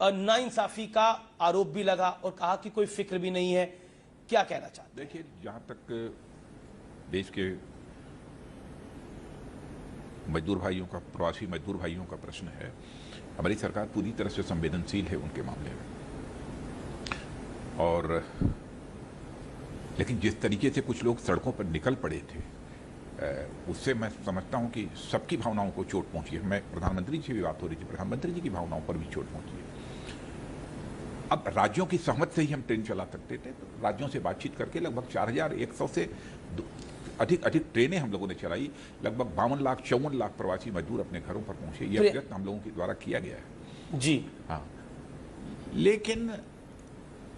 नाइंसाफी का आरोप भी लगा और कहा कि कोई फिक्र भी नहीं है। क्या कहना चाहते? देखिए, जहां तक देश के मजदूर भाइयों का, प्रवासी मजदूर भाइयों का प्रश्न है, हमारी सरकार पूरी तरह से संवेदनशील है उनके मामले में। और लेकिन जिस तरीके से कुछ लोग सड़कों पर निकल पड़े थे, उससे मैं समझता हूं कि सबकी भावनाओं को चोट पहुंची है। मैं प्रधानमंत्री जी से भी बात हो रही थी, प्रधानमंत्री जी की भावनाओं पर भी चोट पहुंची है। अब राज्यों की सहमत से ही हम ट्रेन चला सकते थे, तो राज्यों से बातचीत करके लगभग 4100 से अधिक ट्रेनें हम लोगों ने चलाई। लगभग 52 लाख 54 लाख प्रवासी मजदूर अपने घरों पर पहुंचे। यह प्रयत्न हम लोगों के द्वारा किया गया है जी। हाँ, लेकिन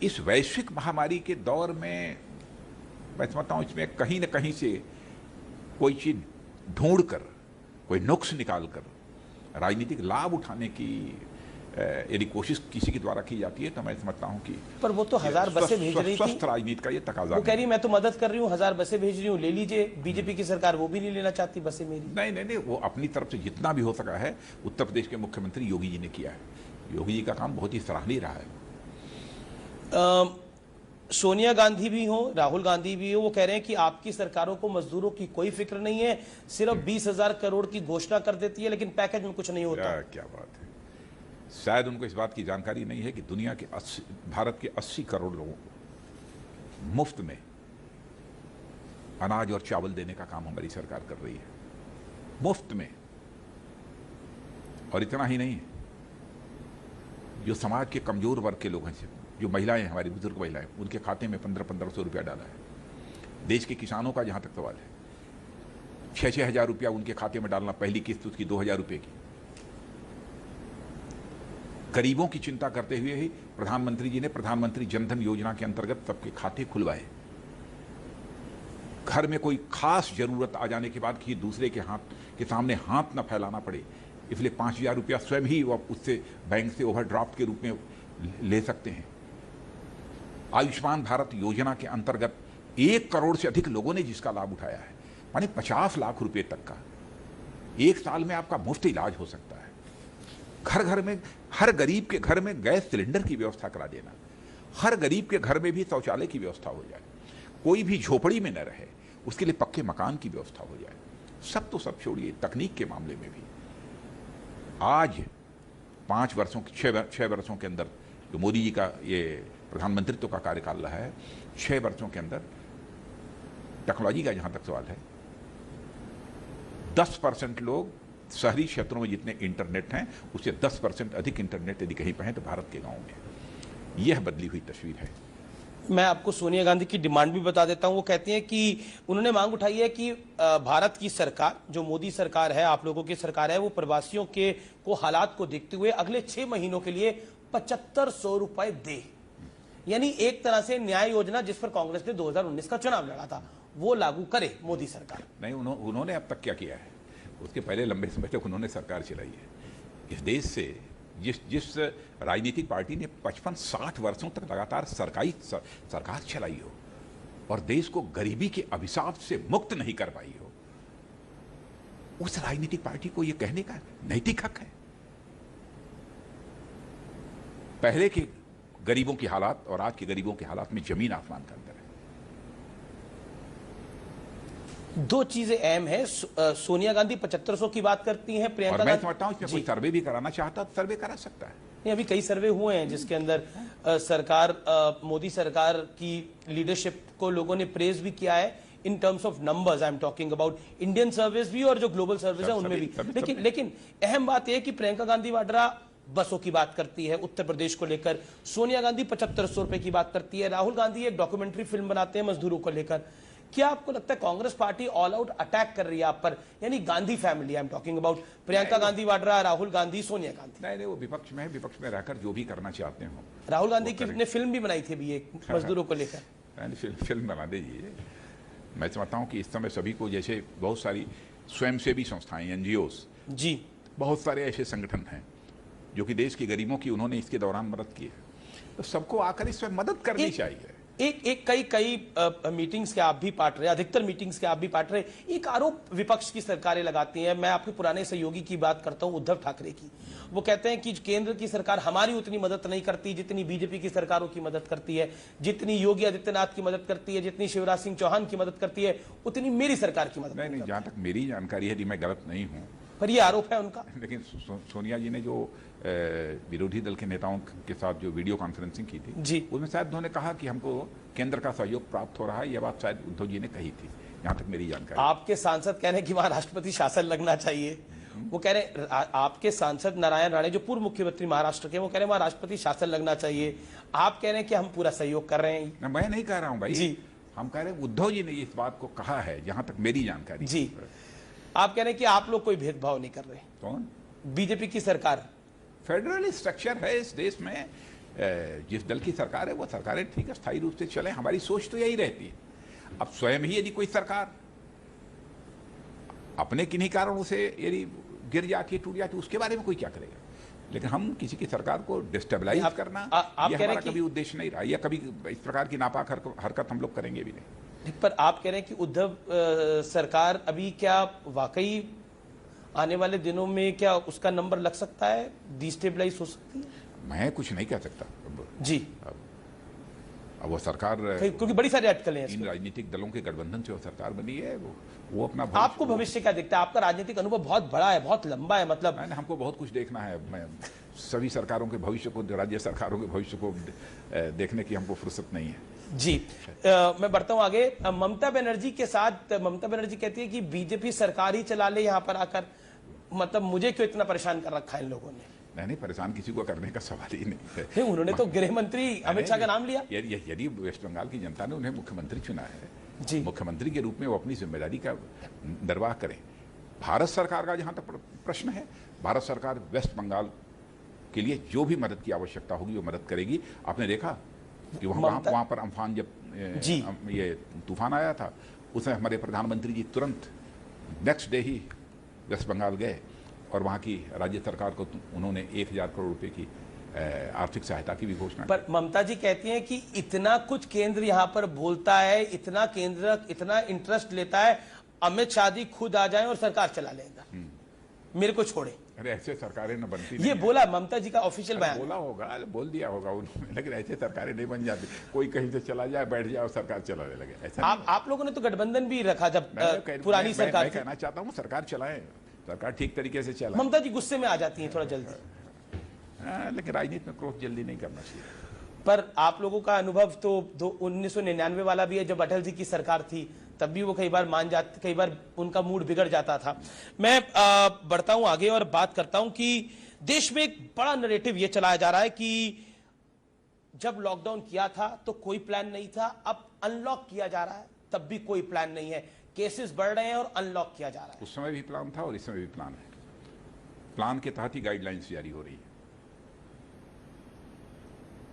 इस वैश्विक महामारी के दौर में मैं समझता हूं इसमें कहीं न कहीं से कोई चीज ढूंढकर, कोई नुक्स निकालकर राजनीतिक लाभ उठाने की यदि कोशिश किसी के द्वारा की जाती है तो मैं समझता हूं कि, पर वो तो 1000 बसें भेज रही थी। स्वस्थ राजनीति का ये तकाजा। वो कह रही मैं तो मदद कर रही हूँ, 1000 बसें भेज रही हूँ, ले लीजिए। बीजेपी की सरकार वो भी नहीं लेना चाहती बसें मेरी। नहीं, वो अपनी तरफ से जितना भी हो सका है उत्तर प्रदेश के मुख्यमंत्री योगी जी ने किया है। योगी जी का काम बहुत ही सराहनीय रहा है। सोनिया गांधी भी हो, राहुल गांधी भी हो, वो कह रहे हैं कि आपकी सरकारों को मजदूरों की कोई फिक्र नहीं है, सिर्फ 20,000 करोड़ की घोषणा कर देती है लेकिन पैकेज में कुछ नहीं होता। क्या बात है। शायद उनको इस बात की जानकारी नहीं है कि दुनिया के भारत के 80 करोड़ लोगों को मुफ्त में अनाज और चावल देने का काम हमारी सरकार कर रही है, मुफ्त में। और इतना ही नहीं, जो समाज के कमजोर वर्ग के लोग हैं, जो महिलाएं, हमारी बुजुर्ग महिलाएं, उनके खाते में 1500 रुपया डाला है। देश के किसानों का जहां तक सवाल है, 6-6 हजार रुपया उनके खाते में डालना, पहली किस्त उसकी 2000 रुपये की। गरीबों की चिंता करते हुए ही प्रधानमंत्री जी ने प्रधानमंत्री जनधन योजना के अंतर्गत सबके खाते खुलवाए। घर में कोई खास जरूरत आ जाने के बाद कि दूसरे के सामने हाथ न फैलाना पड़े, इसलिए 5000 रुपया स्वयं ही वो उससे बैंक से ओवरड्राफ्ट के रूप में ले सकते हैं। आयुष्मान भारत योजना के अंतर्गत 1 करोड़ से अधिक लोगों ने जिसका लाभ उठाया है, माने 50 लाख रुपए तक का 1 साल में आपका मुफ्त इलाज हो सकता है। घर घर में, हर गरीब के घर में गैस सिलेंडर की व्यवस्था करा देना, हर गरीब के घर में भी शौचालय की व्यवस्था हो जाए, कोई भी झोपड़ी में न रहे, उसके लिए पक्के मकान की व्यवस्था हो जाए। सब तो सब छोड़िए, तकनीक के मामले में भी आज 5 वर्षों, 6 वर्षों के अंदर जो मोदी जी का ये प्रधानमंत्रित्व का कार्यकाल रहा है, 6 वर्षों के अंदर टेक्नोलॉजी का जहां तक सवाल है, 10% लोग शहरी क्षेत्रों में जितने इंटरनेट हैं उससे 10% अधिक इंटरनेट यदि कहीं पर है तो भारत के गांव में। यह बदली हुई तस्वीर है। मैं आपको सोनिया गांधी की डिमांड भी बता देता हूं। वो कहती हैं कि उन्होंने मांग उठाई है कि भारत की सरकार, जो मोदी सरकार है, आप लोगों की सरकार है, वो प्रवासियों के हालात को देखते हुए अगले 6 महीनों के लिए 7500 रुपए दे। यानी एक तरह से न्याय योजना जिस पर कांग्रेस ने 2019 का चुनाव लड़ा था वो लागू करे मोदी सरकार। नहीं, उन्होंने अब तक क्या किया है? उसके पहले लंबे समय तक उन्होंने सरकार चलाई है। इस देश से जिस राजनीतिक पार्टी ने 55-60 वर्षों तक लगातार सरकार चलाई हो और देश को गरीबी के अभिशाप से मुक्त नहीं कर पाई हो, उस राजनीतिक पार्टी को यह कहने का नैतिक हक है। पहले के गरीबों की हालात और आज के गरीबों के हालात में जमीन आसमान का अंतर है। 2 चीजें अहम है। सोनिया गांधी 7500 की बात करती हैं, प्रियंका मैं समझता हूं इसमें कोई सर्वे भी कराना चाहता तो सर्वे करा सकता है। नहीं, अभी कई सर्वे हुए हैं जिसके अंदर सरकार, मोदी सरकार की लीडरशिप को लोगों ने प्रेज भी किया है in terms of numbers. I am talking about Indian service भी और जो ग्लोबल सर्विस है उनमें भी। लेकिन अहम बात यह कि प्रियंका गांधी वाड्रा बसों की बात करती है उत्तर प्रदेश को लेकर, सोनिया गांधी 7500 रुपए की बात करती है, राहुल गांधी एक डॉक्यूमेंट्री फिल्म बनाते हैं मजदूरों को लेकर। क्या आपको लगता है Congress party all out attack कर रही है आप पर, यानी Gandhi family, I am talking about Priyanka Gandhi Vadra, Rahul Gandhi, Sonia Gandhi? नहीं, वो विपक्ष में है, विपक्ष में रहकर जो भी करना चाहते हो। राहुल गांधी की ने फिल्म भी बनाई थी अभी एक मजदूरों को लेकर। फिल्म बना दीजिए। मैं समझता हूँ कि इस समय सभी को, जैसे बहुत सारी स्वयंसेवी संस्थाएं, एनजीओस जी, बहुत सारे ऐसे संगठन हैं जो कि देश के गरीबों की उन्होंने इसके दौरान मदद की है, तो सबको आकर इसमें मदद करनी चाहिए। कई मीटिंग्स के आप भी पार्ट रहे, अधिकतर मीटिंग्स के आप भी पार्ट रहे। एक आरोप विपक्ष की सरकारें लगाती हैं, मैं आपके पुराने सहयोगी की बात करता हूं, उद्धव ठाकरे की। वो कहते हैं कि केंद्र की सरकार हमारी उतनी मदद नहीं करती जितनी बीजेपी की सरकारों की मदद करती है, जितनी योगी आदित्यनाथ की मदद करती है, जितनी शिवराज सिंह चौहान की मदद करती है, उतनी मेरी सरकार की मदद नहीं, जहां तक मेरी जानकारी है, यदि मैं गलत नहीं हूं, पर ये आरोप है उनका। लेकिन सोनिया जी ने जो विरोधी दल के नेताओं के साथ जो वीडियो कॉन्फ्रेंसिंग की थी जी, उसमें शायद उन्होंने कहा कि हमको केंद्र का सहयोग प्राप्त हो रहा है, यह बात शायद उद्धव जी ने कही थी, जहां तक मेरी जानकारी। आपके सांसद कह रहे हैं कि वहां राष्ट्रपति शासन लगना चाहिए। वो कह रहे आपके सांसद नारायण राणे जो पूर्व मुख्यमंत्री महाराष्ट्र के, वो कह रहे हैं वहां राष्ट्रपति शासन लगना चाहिए। आप कह रहे हैं कि हम पूरा सहयोग कर रहे हैं। मैं नहीं कह रहा हूं भाई जी, हम कह रहे हैं उद्धव जी ने इस बात को कहा है, जहां तक मेरी जानकारी। जी, आप कह रहे हैं कि आप लोग कोई भेदभाव नहीं कर रहे। कौन? बीजेपी की सरकार। फेडरल स्ट्रक्चर है इस देश में, जिस दल की सरकार है वो सरकारें ठीक है स्थायी रूप से चले, हमारी सोच तो यही रहती है। अब स्वयं ही यदि कोई सरकार अपने किन्हीं कारणों से यदि गिर जाती, टूट जाती, उसके बारे में कोई क्या करेगा, लेकिन हम किसी की सरकार को डिस्टेबलाइज करना आप ये कह रहे हमारा कभी उद्देश्य नहीं रहा, या कभी इस प्रकार की नापाक हरकत हम लोग करेंगे भी नहीं। पर आप कह रहे हैं कि उद्धव सरकार अभी क्या वाकई आने वाले दिनों में क्या उसका नंबर लग सकता है, डिस्टेबलाइज हो सकती है? मैं कुछ नहीं कह सकता जी। अब वो सरकार, क्योंकि बड़ी सारी अटकलें हैं इन राजनीतिक दलों के गठबंधन से वो सरकार बनी है, वो अपना आपको भविष्य क्या दिखता है? आपका राजनीतिक अनुभव बहुत बड़ा है, बहुत लंबा है, मतलब हमको बहुत कुछ देखना है। मैं सभी सरकारों के भविष्य को, राज्य सरकारों के भविष्य को देखने की हमको फुर्सत नहीं है। जी। मैं बढ़ता हूं आगे। ममता बनर्जी के साथ, ममता बनर्जी कहती है कि बीजेपी सरकार ही चला ले यहां पर आकर, मतलब मुझे क्यों इतना परेशान कर रखा है इन लोगों ने? नहीं, परेशान किसी को करने का सवाल ही नहीं है। नहीं, उन्होंने तो गृह मंत्री अमित शाह का नाम लिया। यदि वेस्ट बंगाल की जनता ने उन्हें मुख्यमंत्री चुना है, जी, मुख्यमंत्री के रूप में वो अपनी जिम्मेदारी का निर्वाह करें। भारत सरकार का जहां तक प्रश्न है, भारत सरकार वेस्ट बंगाल के लिए जो भी मदद की आवश्यकता होगी वो मदद करेगी। आपने देखा कि वहां पर अम्फान जब ये तूफान आया था, उसमें हमारे प्रधानमंत्री जी तुरंत नेक्स्ट डे ही वेस्ट बंगाल गए और वहां की राज्य सरकार को उन्होंने 1000 करोड़ रुपए की आर्थिक सहायता की भी घोषणा। पर ममता जी कहती हैं कि इतना कुछ केंद्र यहाँ पर बोलता है, इतना केंद्र इतना इंटरेस्ट लेता है, अमित शाह जी खुद आ जाएं और सरकार चला लेगा, मेरे को छोड़े। अरे ऐसे सरकारें न बनती, ये बोला ममता जी का ऑफिशियल बयान। बोला होगा, बोल दिया होगा उन्होंने, लेकिन ऐसे सरकारें नहीं बन जाती। कोई कहीं से चला जाए, बैठ जाए और सरकार चलाने लगे, ऐसा आप लोगों ने तो गठबंधन भी रखा जब पुरानी सरकार। मैं कहना चाहता हूँ सरकार चलाए, सरकार ठीक तरीके से चलाए। ममता जी गुस्से में आ जाती हैं थोड़ा जल्दी, लेकिन राजनीति में क्रोध जल्दी नहीं करना चाहिए। पर आप लोगों का अनुभव तो 1999 वाला भी है, जब अटल जी की सरकार थी तब भी वो कई बार मान जाते, कई बार उनका मूड बिगड़ जाता था। मैं बढ़ता हूं आगे और बात करता हूं कि देश में एक बड़ा नैरेटिव ये चलाया जा रहा है कि जब लॉकडाउन किया था तो कोई प्लान नहीं था, अब अनलॉक किया जा रहा है तब भी कोई प्लान नहीं है, केसेस बढ़ रहे हैं और अनलॉक किया जा रहा है। उस समय भी प्लान था और इस समय भी प्लान है। प्लान के तहत ही गाइडलाइंस जारी हो रही है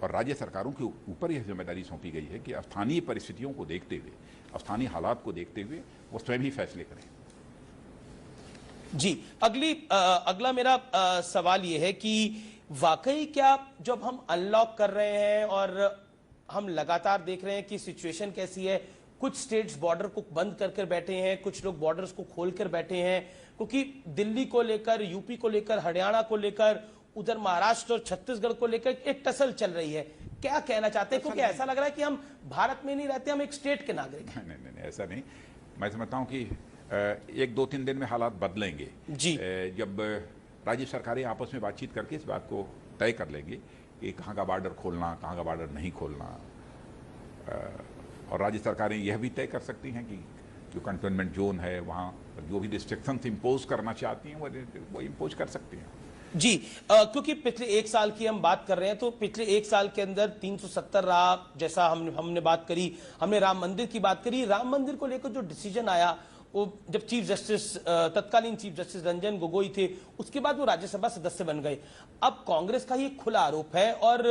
और राज्य सरकारों के ऊपर यह जिम्मेदारी सौंपी गई है कि स्थानीय परिस्थितियों को देखते हुए, स्थानीय हालात को देखते हुए वो स्वयं ही फैसले करें। जी, अगला मेरा सवाल यह है कि वाकई क्या जब हम अनलॉक कर रहे हैं और हम लगातार देख रहे हैं कि सिचुएशन कैसी है, कुछ स्टेट्स बॉर्डर को बंद करके बैठे हैं, कुछ लोग बॉर्डर्स को खोलकर बैठे हैं, क्योंकि दिल्ली को लेकर, यूपी को लेकर, हरियाणा को लेकर, उधर महाराष्ट्र और छत्तीसगढ़ को लेकर एक टसल चल रही है। क्या कहना चाहते हैं? क्योंकि ऐसा लग रहा है कि हम भारत में नहीं रहते, हम एक स्टेट के नागरिक हैं। नहीं, ऐसा नहीं। मैं समझता हूं कि 1-2-3 दिन में हालात बदलेंगे जी। जब राज्य सरकारें आपस में बातचीत करके इस बात को तय कर लेंगे कि कहाँ का बॉर्डर खोलना, कहाँ का बॉर्डर नहीं खोलना, और राज्य सरकारें यह भी तय कर सकती हैं कि जो कंटेनमेंट जोन है वहाँ जो भी रिस्ट्रिक्शंस इम्पोज करना चाहती हैं वो इम्पोज कर सकती हैं। जी क्योंकि पिछले एक साल की हम बात कर रहे हैं, तो पिछले एक साल के अंदर 370 रहा, जैसा हमने बात करी, हमने राम मंदिर की बात करी। राम मंदिर को लेकर जो डिसीजन आया, वो जब चीफ जस्टिस तत्कालीन चीफ जस्टिस रंजन गोगोई थे, उसके बाद वो राज्यसभा सदस्य बन गए। अब कांग्रेस का ये खुला आरोप है और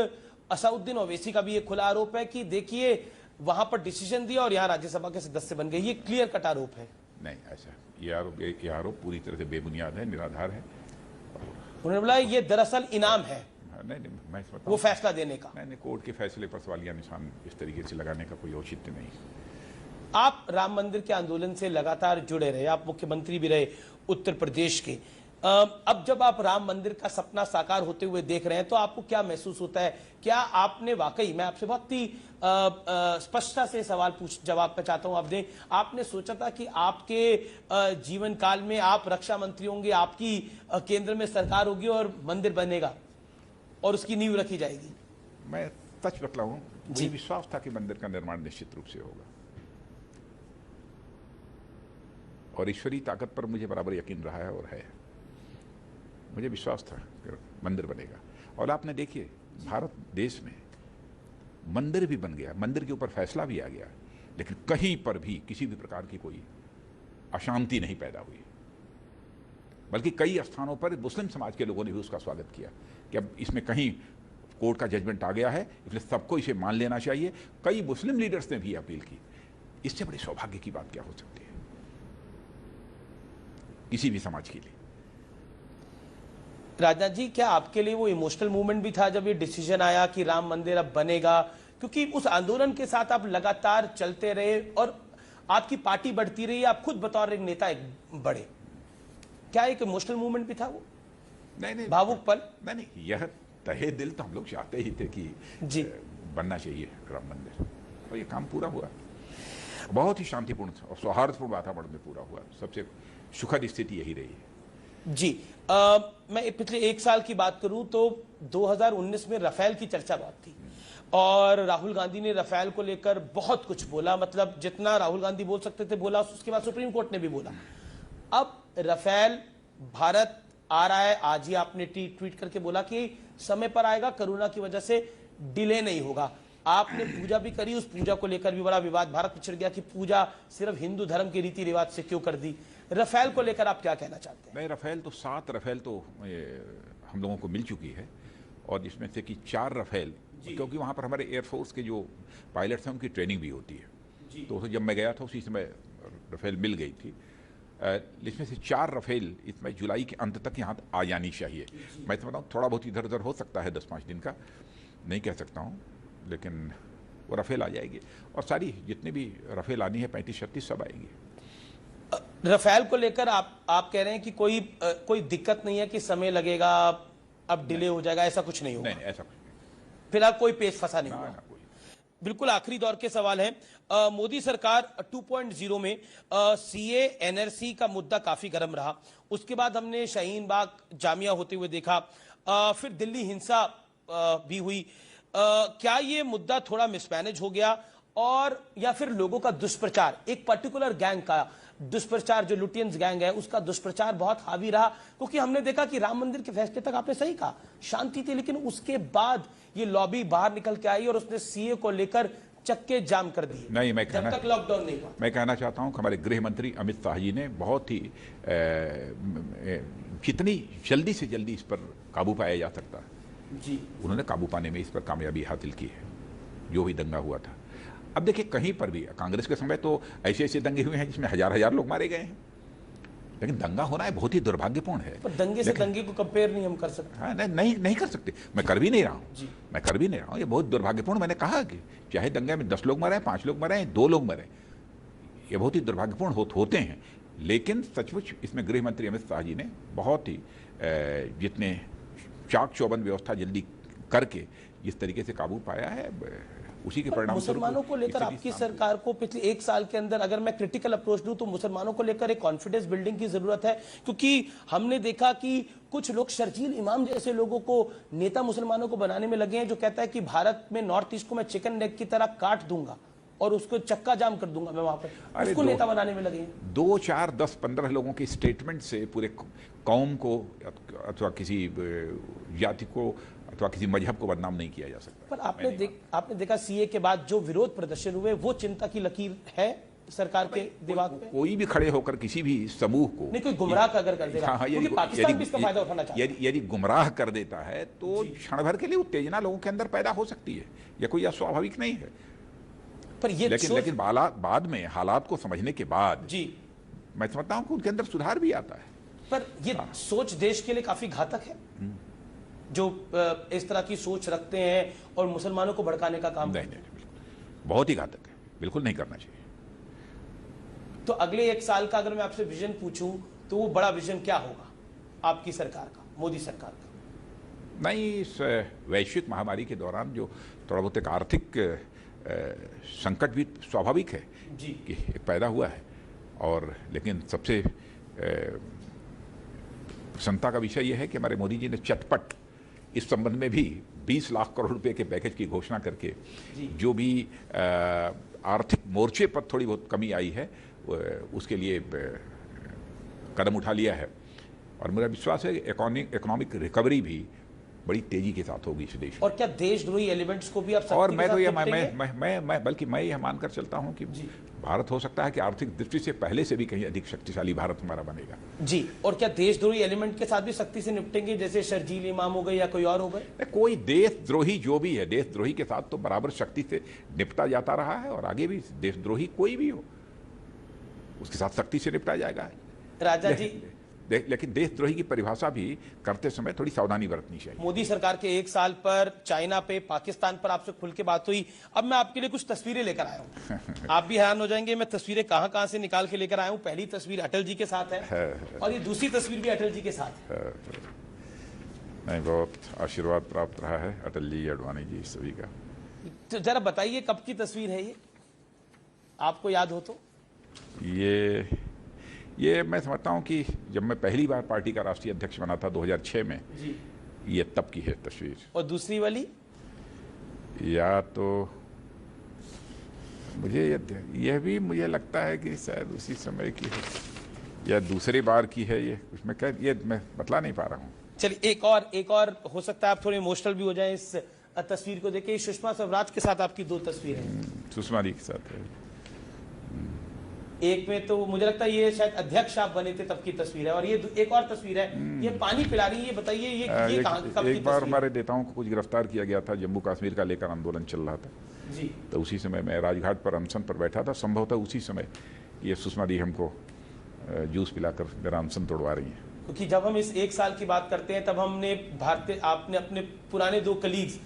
असदुद्दीन ओवैसी का भी ये खुला आरोप है कि देखिए वहां पर डिसीजन दिया और यहाँ राज्यसभा के सदस्य बन गए। ये क्लियर कट आरोप है। नहीं, ऐसा ये आरोप पूरी तरह से बेबुनियाद है, निराधार है। उन्होंने बोला ये दरअसल इनाम है। नहीं, मैं समझता वो फैसला देने का। नहीं, कोर्ट के फैसले पर सवालिया निशान इस तरीके से लगाने का कोई औचित्य नहीं। आप राम मंदिर के आंदोलन से लगातार जुड़े रहे, आप मुख्यमंत्री भी रहे उत्तर प्रदेश के। अब जब आप राम मंदिर का सपना साकार होते हुए देख रहे हैं, तो आपको क्या महसूस होता है? क्या आपने वाकई, मैं आपसे बहुत ही स्पष्टता से सवाल जवाब पे चाहता हूं, आपने सोचा था कि आपके जीवन काल में आप रक्षा मंत्री होंगे, आपकी केंद्र में सरकार होगी और मंदिर बनेगा और उसकी नींव रखी जाएगी? मैं सच बतलाऊं, मुझे विश्वास था कि मंदिर का निर्माण निश्चित रूप से होगा और ईश्वरीय ताकत पर मुझे बराबर यकीन रहा है और है। मुझे विश्वास था कि मंदिर बनेगा और आपने देखिए भारत देश में मंदिर भी बन गया, मंदिर के ऊपर फैसला भी आ गया, लेकिन कहीं पर भी किसी भी प्रकार की कोई अशांति नहीं पैदा हुई। बल्कि कई स्थानों पर मुस्लिम समाज के लोगों ने भी उसका स्वागत किया कि अब इसमें कहीं कोर्ट का जजमेंट आ गया है, इसलिए सबको इसे मान लेना चाहिए। कई मुस्लिम लीडर्स ने भी अपील की। इससे बड़े सौभाग्य की बात क्या हो सकती है किसी भी समाज के लिए? राजनाथ जी, क्या आपके लिए वो इमोशनल मूवमेंट भी था जब ये डिसीजन आया कि राम मंदिर अब बनेगा? क्योंकि उस आंदोलन के साथ आप लगातार चलते रहे और आपकी पार्टी बढ़ती रही, आप खुद बतौर एक नेता एक बढ़े। क्या एक इमोशनल मूवमेंट भी था वो? नहीं, भावुक पल? नहीं, यह तहे दिल तो हम लोग चाहते ही थे कि जी बनना चाहिए राम मंदिर, और ये काम पूरा हुआ। बहुत ही शांतिपूर्ण और सौहार्दपूर्ण वातावरण में पूरा हुआ। सबसे सुखद स्थिति यही रही है। जी मैं पिछले एक साल की बात करूं तो 2019 में राफेल की चर्चा बहुत थी और राहुल गांधी ने राफेल को लेकर बहुत कुछ बोला, मतलब जितना राहुल गांधी बोल सकते थे बोला, उसके बाद सुप्रीम कोर्ट ने भी बोला। अब राफेल भारत आ रहा है, आज ही आपने ट्वीट करके बोला कि समय पर आएगा, कोरोना की वजह से डिले नहीं होगा। आपने पूजा भी करी, उस पूजा को लेकर भी बड़ा विवाद भारत में छिड़ गया कि पूजा सिर्फ हिंदू धर्म के रीति रिवाज से क्यों कर दी। राफेल को लेकर आप क्या कहना चाहते हैं? नहीं, राफेल तो 7 राफेल तो हम लोगों को मिल चुकी है और जिसमें से कि 4 राफेल, क्योंकि वहाँ पर हमारे एयरफोर्स के जो पायलट्स हैं उनकी ट्रेनिंग भी होती है। तो जब मैं गया था उसी समय राफेल मिल गई थी। इसमें से 4 राफेल इसमें जुलाई के अंत तक यहाँ आ जानी चाहिए। मैं तो बताऊँ थोड़ा बहुत इधर उधर हो सकता है, 10-5 दिन का नहीं कह सकता हूँ, लेकिन वो राफेल आ जाएगी और सारी जितनी भी राफेल आनी है 35-36 सब आएगी। राफेल को लेकर आप कह रहे हैं कि कोई दिक्कत नहीं है कि समय लगेगा, अब डिले हो जाएगा, ऐसा कुछ नहीं होगा? नहीं, ऐसा कुछ नहीं। फिलहाल कोई पेच फंसा नहीं हुआ? कोई। बिल्कुल आखिरी दौर के सवाल हैं। मोदी सरकार 2.0 में सीए एनआरसी का मुद्दा काफी गर्म रहा, उसके बाद हमने शाहीन बाग जामिया होते हुए देखा, फिर दिल्ली हिंसा भी हुई। क्या ये मुद्दा थोड़ा मिसमैनेज हो गया और या फिर लोगों का दुष्प्रचार, एक पर्टिकुलर गैंग का दुष्प्रचार, जो लुटियंस गैंग है उसका दुष्प्रचार बहुत हावी रहा? क्योंकि हमने देखा कि राम मंदिर के फैसले तक आपने सही कहा शांति थी, लेकिन उसके बाद ये लॉबी बाहर निकल के आई और उसने सीए को लेकर चक्के जाम कर दिए। नहीं, जब तक लॉकडाउन नहीं हुआ। मैं कहना चाहता हूं कि हमारे गृह मंत्री अमित शाह जी ने बहुत ही जितनी जल्दी से जल्दी इस पर काबू पाया जा सकता है जी, उन्होंने काबू पाने में इस पर कामयाबी हासिल की है, जो भी दंगा हुआ था। अब देखिए कहीं पर भी कांग्रेस के समय तो ऐसे ऐसे दंगे हुए हैं जिसमें हजार लोग मारे गए हैं, लेकिन दंगा होना है बहुत ही दुर्भाग्यपूर्ण है। पर दंगे से दंगे को कंपेयर नहीं हम कर सकते। हाँ, नहीं कर सकते, मैं कर भी नहीं रहा हूँ, मैं कर भी नहीं रहा हूँ। ये बहुत दुर्भाग्यपूर्ण, मैंने कहा कि चाहे दंगे में 10 लोग मरे, 5 लोग मरे, 2 लोग मरे, ये बहुत ही दुर्भाग्यपूर्ण होते हैं। लेकिन सचमुच इसमें गृह मंत्री अमित शाह जी ने बहुत ही जितने चाक चौबंद व्यवस्था जल्दी करके जिस तरीके से काबू पाया है, उसी के परिणाम मुसलमानों को लेकर आपकी सरकार को पिछले एक साल के अंदर, अगर मैं क्रिटिकल अप्रोच दूं तो मुसलमानों को लेकर एक कॉन्फिडेंस बिल्डिंग की जरूरत है, क्योंकि हमने देखा कि कुछ लोग शर्जील इमाम जैसे लोगों को नेता मुसलमानों को बनाने में लगे हैं, जो कहता है कि भारत में नॉर्थ ईस्ट को मैं चिकन नेक की तरह काट दूंगा। और उसको चक्का जाम कर दूंगा मैं वहां पर, अरे उसको नेता बनाने में लगे हैं। 2, 4, 10, 15 लोगों के स्टेटमेंट से पूरे कौम को अथवा किसी जाति को अथवा किसी मजहब को बदनाम नहीं किया जा सकता। पर आपने देखा सीए के बाद जो विरोध प्रदर्शन हुए, वो चिंता की लकीर है सरकार के दिमाग में? कोई भी खड़े होकर किसी भी समूह को नहीं, कोई गुमराह का अगर कर देगा, क्योंकि पाकिस्तान भी इसका फायदा उठाना चाहता है। यदि गुमराह कर देता है तो क्षण भर के लिए उत्तेजना लोगों के अंदर पैदा हो सकती है, यह कोई अस्वाभाविक नहीं है। पर ये लेकिन बाद में हालात को समझने के बाद जी मैं समझता हूं कि उनके अंदर सुधार भी आता है। पर ये सोच देश के लिए काफी घातक है, जो इस तरह की सोच रखते हैं और मुसलमानों को भड़काने का काम। नहीं, बहुत ही घातक है, बिल्कुल नहीं करना चाहिए। तो अगले 1 साल का अगर मैं आपसे विजन पूछूं तो वो बड़ा विजन क्या होगा आपकी सरकार का, मोदी सरकार का? नहीं, इस वैश्विक महामारी के दौरान जो थोड़ा बहुत एक आर्थिक संकट भी स्वाभाविक है जी कि एक पैदा हुआ है, और लेकिन सबसे प्रसन्नता का विषय यह है कि हमारे मोदी जी ने चटपट इस संबंध में भी 20 लाख करोड़ रुपए के पैकेज की घोषणा करके जो भी आर्थिक मोर्चे पर थोड़ी बहुत कमी आई है उसके लिए कदम उठा लिया है, और मेरा विश्वास है इकोनॉमिक रिकवरी भी बड़ी तेजी के साथ होगी इस देश में। और क्या देशद्रोही एलिमेंट्स को भी आप और मैं तो ये निपटेंगे? बल्कि मैं यह मानकर चलता हूं कि भारत हो सकता है कि आर्थिक दृष्टि से पहले से भी कहीं अधिक शक्तिशाली भारत हमारा बनेगा। जी, और क्या देशद्रोही एलिमेंट के साथ भी सख्ती से निपटेंगे, जैसे शर्जील इमाम हो गए या कोई और हो गए? कोई देशद्रोही जो भी है, देशद्रोही के साथ तो बराबर शक्ति से निपटा जाता रहा है, और आगे भी देशद्रोही कोई भी हो उसके साथ सख्ती से निपटा जाएगा। राजा जी, लेकिन देशद्रोही की परिभाषा भी करते समय थोड़ी सावधानी बरतनी चाहिए। मोदी सरकार के 1 साल पर, चाइना पे, पाकिस्तान पर आपसे खुल के बात हुई। अब मैं आपके लिए कुछ तस्वीरें लेकर आया हूं। आप भी हैरान हो जाएंगे मैं तस्वीरें कहां से निकाल के लेकर आया हूं। पहली तस्वीर अटल जी के साथ है और ये दूसरी तस्वीर भी अटल जी के साथ है। नहीं, बहुत आशीर्वाद प्राप्त रहा है अटल जी, अडवाणी जी, सभी का। तो जरा बताइए कब की तस्वीर है ये, आपको याद हो तो? ये मैं समझता हूं कि जब मैं पहली बार पार्टी का राष्ट्रीय अध्यक्ष बना था 2006 में जी, ये तब की है तस्वीर। और दूसरी वाली? या तो मुझे यह भी मुझे लगता है कि शायद उसी समय की है या दूसरी बार की है। ये उसमें क्या, ये मैं बतला नहीं पा रहा हूँ। चलिए एक और हो सकता है आप थोड़े इमोशनल भी हो जाएं इस तस्वीर को देख के। सुषमा स्वराज के साथ आपकी 2 तस्वीरें हैं। सुषमा जी के साथ है। एक में तो मुझे लगता है ये शायद अध्यक्ष आप बने थे तब की तस्वीर है, और ये एक और तस्वीर है, ये पानी पिला रही है। ये बताइए ये कहाँ, कब की एक बार हमारे नेताओं को कुछ गिरफ्तार किया गया था, जम्मू कश्मीर का लेकर आंदोलन चल रहा था जी, तो उसी समय मैं राजघाट पर अनशन पर बैठा था। संभवतः उसी समय ये सुषमा जी हमको जूस पिलाकर मेरा अनशन तोड़वा रही हैं। क्योंकि जब हम इस 1 साल की बात करते हैं तब हमने आपने अपने पुराने 2 कलीग्स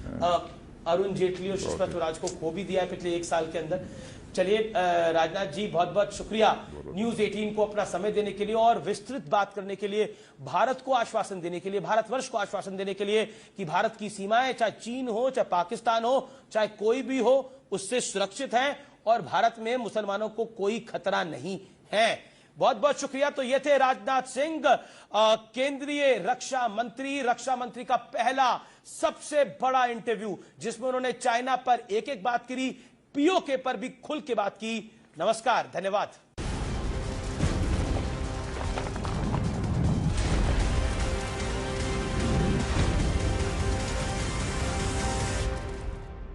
अरुण जेटली और सुषमा स्वराज को खो भी दिया है पिछले 1 साल के अंदर। चलिए राजनाथ जी, बहुत बहुत शुक्रिया न्यूज़ 18 को अपना समय देने के लिए और विस्तृत बात करने के लिए, भारत को आश्वासन देने के लिए, भारतवर्ष को आश्वासन देने के लिए कि भारत की सीमाएं चाहे चीन हो, चाहे पाकिस्तान हो, चाहे कोई भी हो, उससे सुरक्षित हैं और भारत में मुसलमानों को कोई खतरा नहीं है। बहुत बहुत शुक्रिया। तो ये थे राजनाथ सिंह, केंद्रीय रक्षा मंत्री का पहला सबसे बड़ा इंटरव्यू, जिसमें उन्होंने चाइना पर एक बात करी, पीओके पर भी खुल के बात की। नमस्कार, धन्यवाद।